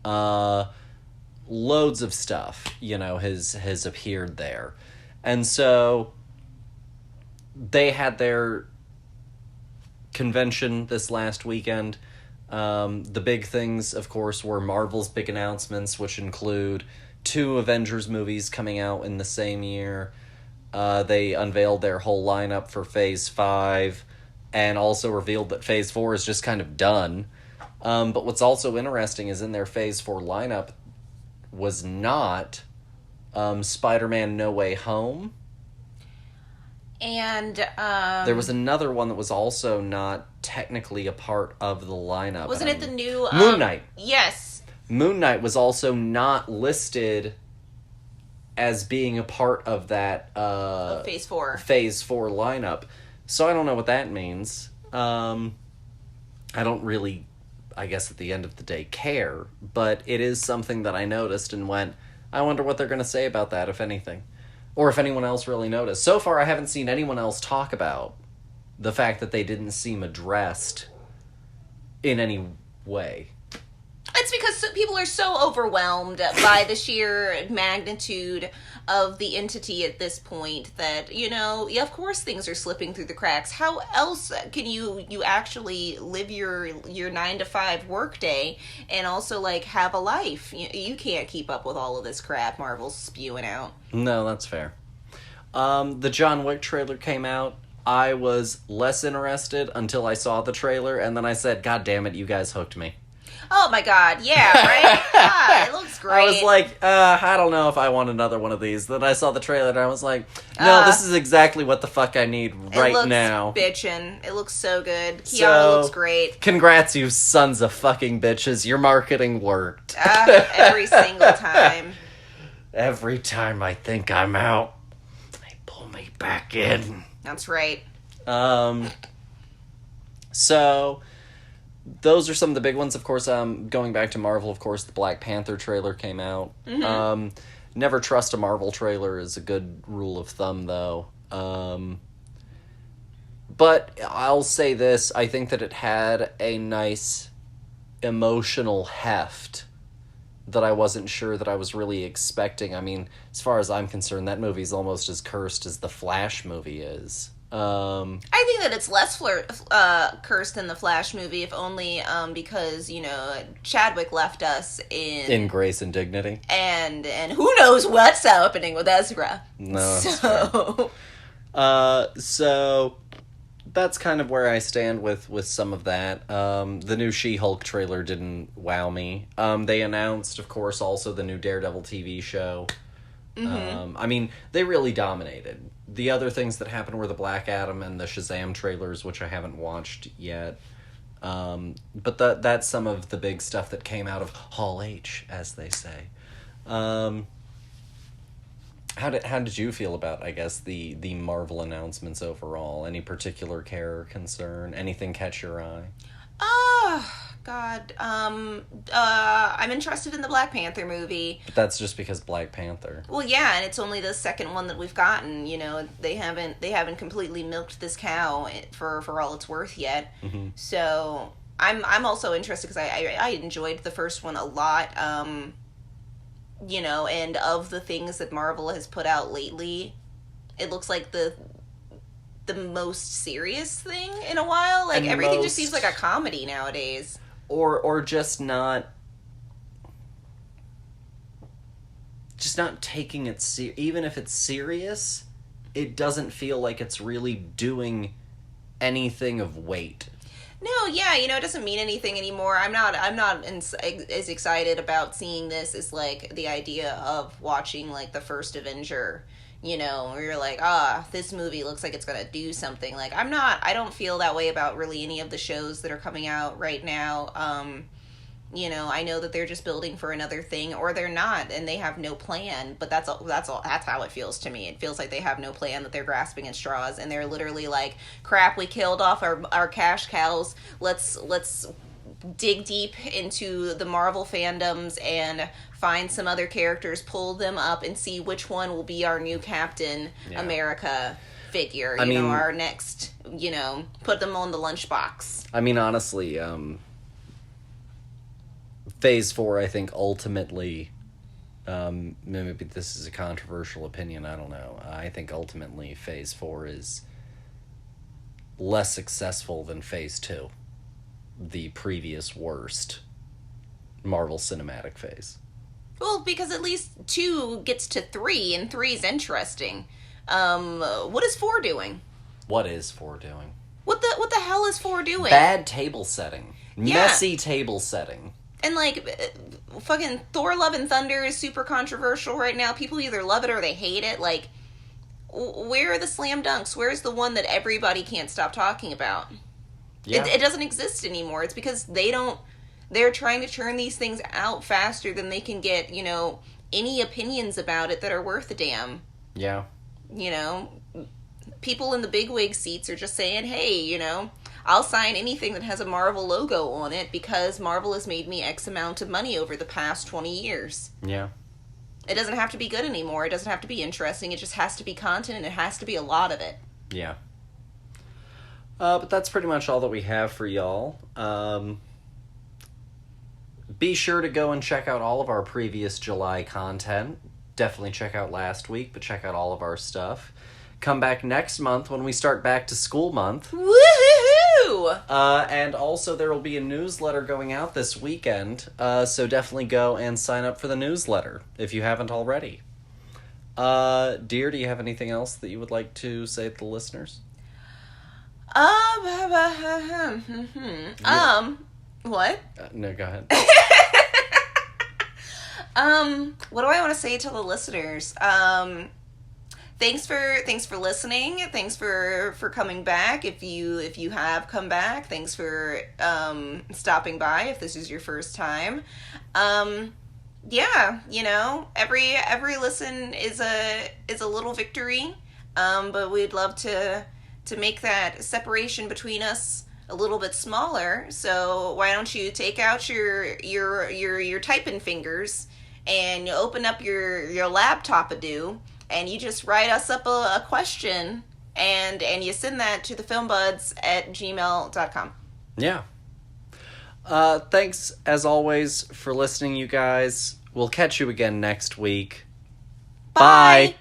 Speaker 1: loads of stuff, has appeared there. And so they had their convention this last weekend. The big things, of course, were Marvel's big announcements, which include 2 Avengers movies coming out in the same year. They unveiled their whole lineup for Phase 5, and also revealed that Phase 4 is just kind of done. But what's also interesting is in their Phase 4 lineup was not Spider-Man No Way Home.
Speaker 2: And
Speaker 1: there was another one that was also not technically a part of the lineup.
Speaker 2: Wasn't it the new
Speaker 1: Moon Knight?
Speaker 2: Yes.
Speaker 1: Moon Knight was also not listed as being a part of that
Speaker 2: Phase 4
Speaker 1: lineup. So I don't know what that means. I don't really, I guess at the end of the day, care, but it is something that I noticed and went, I wonder what they're going to say about that, if anything. Or if anyone else really noticed. So far, I haven't seen anyone else talk about the fact that they didn't seem addressed in any way.
Speaker 2: It's because people are so overwhelmed by the sheer magnitude of the entity at this point that, of course things are slipping through the cracks. How else can you actually live your 9-to-5 workday and also, like, have a life? You can't keep up with all of this crap Marvel's spewing out.
Speaker 1: No, that's fair. The John Wick trailer came out. I was less interested until I saw the trailer, and then I said, God damn it, you guys hooked me.
Speaker 2: Oh my god, yeah, right? God, it looks great.
Speaker 1: I was like, I don't know if I want another one of these. Then I saw the trailer and I was like, no, this is exactly what the fuck I need right now.
Speaker 2: Bitchin'. It looks so good. Keanu looks great.
Speaker 1: Congrats, you sons of fucking bitches. Your marketing worked.
Speaker 2: Every single time.
Speaker 1: Every time I think I'm out, they pull me back in.
Speaker 2: That's right.
Speaker 1: So those are some of the big ones. Of course, going back to Marvel, of course, the Black Panther trailer came out. Mm-hmm. Never trust a Marvel trailer is a good rule of thumb, though. But I'll say this. I think that it had a nice emotional heft that I wasn't sure that I was really expecting. I mean, as far as I'm concerned, that movie's almost as cursed as the Flash movie is.
Speaker 2: I think that it's less cursed than the Flash movie, if only because, Chadwick left us in
Speaker 1: Grace and Dignity.
Speaker 2: And who knows what's happening with Ezra.
Speaker 1: No, so that's kind of where I stand with some of that. The new She-Hulk trailer didn't wow me. They announced, of course, also the new Daredevil TV show. I mean, they really dominated. The other things that happened were the Black Adam and the Shazam trailers, which I haven't watched yet. But that's some of the big stuff that came out of Hall H, as they say. How did you feel about, I guess, the Marvel announcements overall? Any particular care or concern? Anything catch your eye?
Speaker 2: Oh, God. I'm interested in the Black Panther movie.
Speaker 1: But that's just because Black Panther.
Speaker 2: Well, yeah, and it's only the second one that we've gotten. You know, they haven't completely milked this cow for all it's worth yet.
Speaker 1: Mm-hmm.
Speaker 2: So I'm also interested because I enjoyed the first one a lot. You know, and of the things that Marvel has put out lately, it looks like the most serious thing in a while. Like, everything just seems like a comedy nowadays.
Speaker 1: Or just not taking it even if it's serious, it doesn't feel like it's really doing anything of weight.
Speaker 2: No, yeah, you know, it doesn't mean anything anymore. I'm not as excited about seeing this as, like, the idea of watching, like, the first Avenger, you know, where you're like, this movie looks like it's gonna do something. Like, I don't feel that way about really any of the shows that are coming out right now. You know, I know that they're just building for another thing, or they're not, and they have no plan. But that's how it feels to me. It feels like they have no plan, that they're grasping at straws, and they're literally like, crap, we killed off our cash cows. Let's dig deep into the Marvel fandoms and find some other characters, pull them up, and see which one will be our new Captain America figure. You know, our next, you know, put them on the lunchbox.
Speaker 1: I mean, honestly, Phase 4, I think, ultimately, maybe this is a controversial opinion, I don't know. I think ultimately Phase 4 is less successful than Phase 2, the previous worst Marvel Cinematic Phase.
Speaker 2: Well, because at least 2 gets to 3, and 3 is interesting. What is 4 doing?
Speaker 1: What is 4 doing?
Speaker 2: What the hell is 4 doing?
Speaker 1: Bad table setting. Yeah. Messy table setting.
Speaker 2: And, like, fucking Thor Love and Thunder is super controversial right now. People either love it or they hate it. Like, where are the slam dunks? Where's the one that everybody can't stop talking about? Yeah. It doesn't exist anymore. It's because they're trying to churn these things out faster than they can get, you know, any opinions about it that are worth a damn.
Speaker 1: Yeah.
Speaker 2: You know, people in the bigwig seats are just saying, hey, you know, I'll sign anything that has a Marvel logo on it because Marvel has made me X amount of money over the past 20 years.
Speaker 1: Yeah.
Speaker 2: It doesn't have to be good anymore. It doesn't have to be interesting. It just has to be content, and it has to be a lot of it.
Speaker 1: Yeah. But that's pretty much all that we have for y'all. Be sure to go and check out all of our previous July content. Definitely check out last week, but check out all of our stuff. Come back next month when we start back to school month.
Speaker 2: Woohoo!
Speaker 1: And also there will be a newsletter going out this weekend, so definitely go and sign up for the newsletter if you haven't already. Dear, do you have anything else that you would like to say to the listeners?
Speaker 2: What?
Speaker 1: No, go ahead.
Speaker 2: What do I want to say to the listeners? Thanks for listening. Thanks for coming back. If you have come back, thanks for stopping by if this is your first time. Yeah, you know, every listen is a little victory. But we'd love to make that separation between us a little bit smaller. So why don't you take out your typing fingers and you open up your laptop and you just write us up a question and you send that to thefilmbuds@gmail.com.
Speaker 1: Yeah. Thanks as always for listening, you guys. We'll catch you again next week.
Speaker 2: Bye.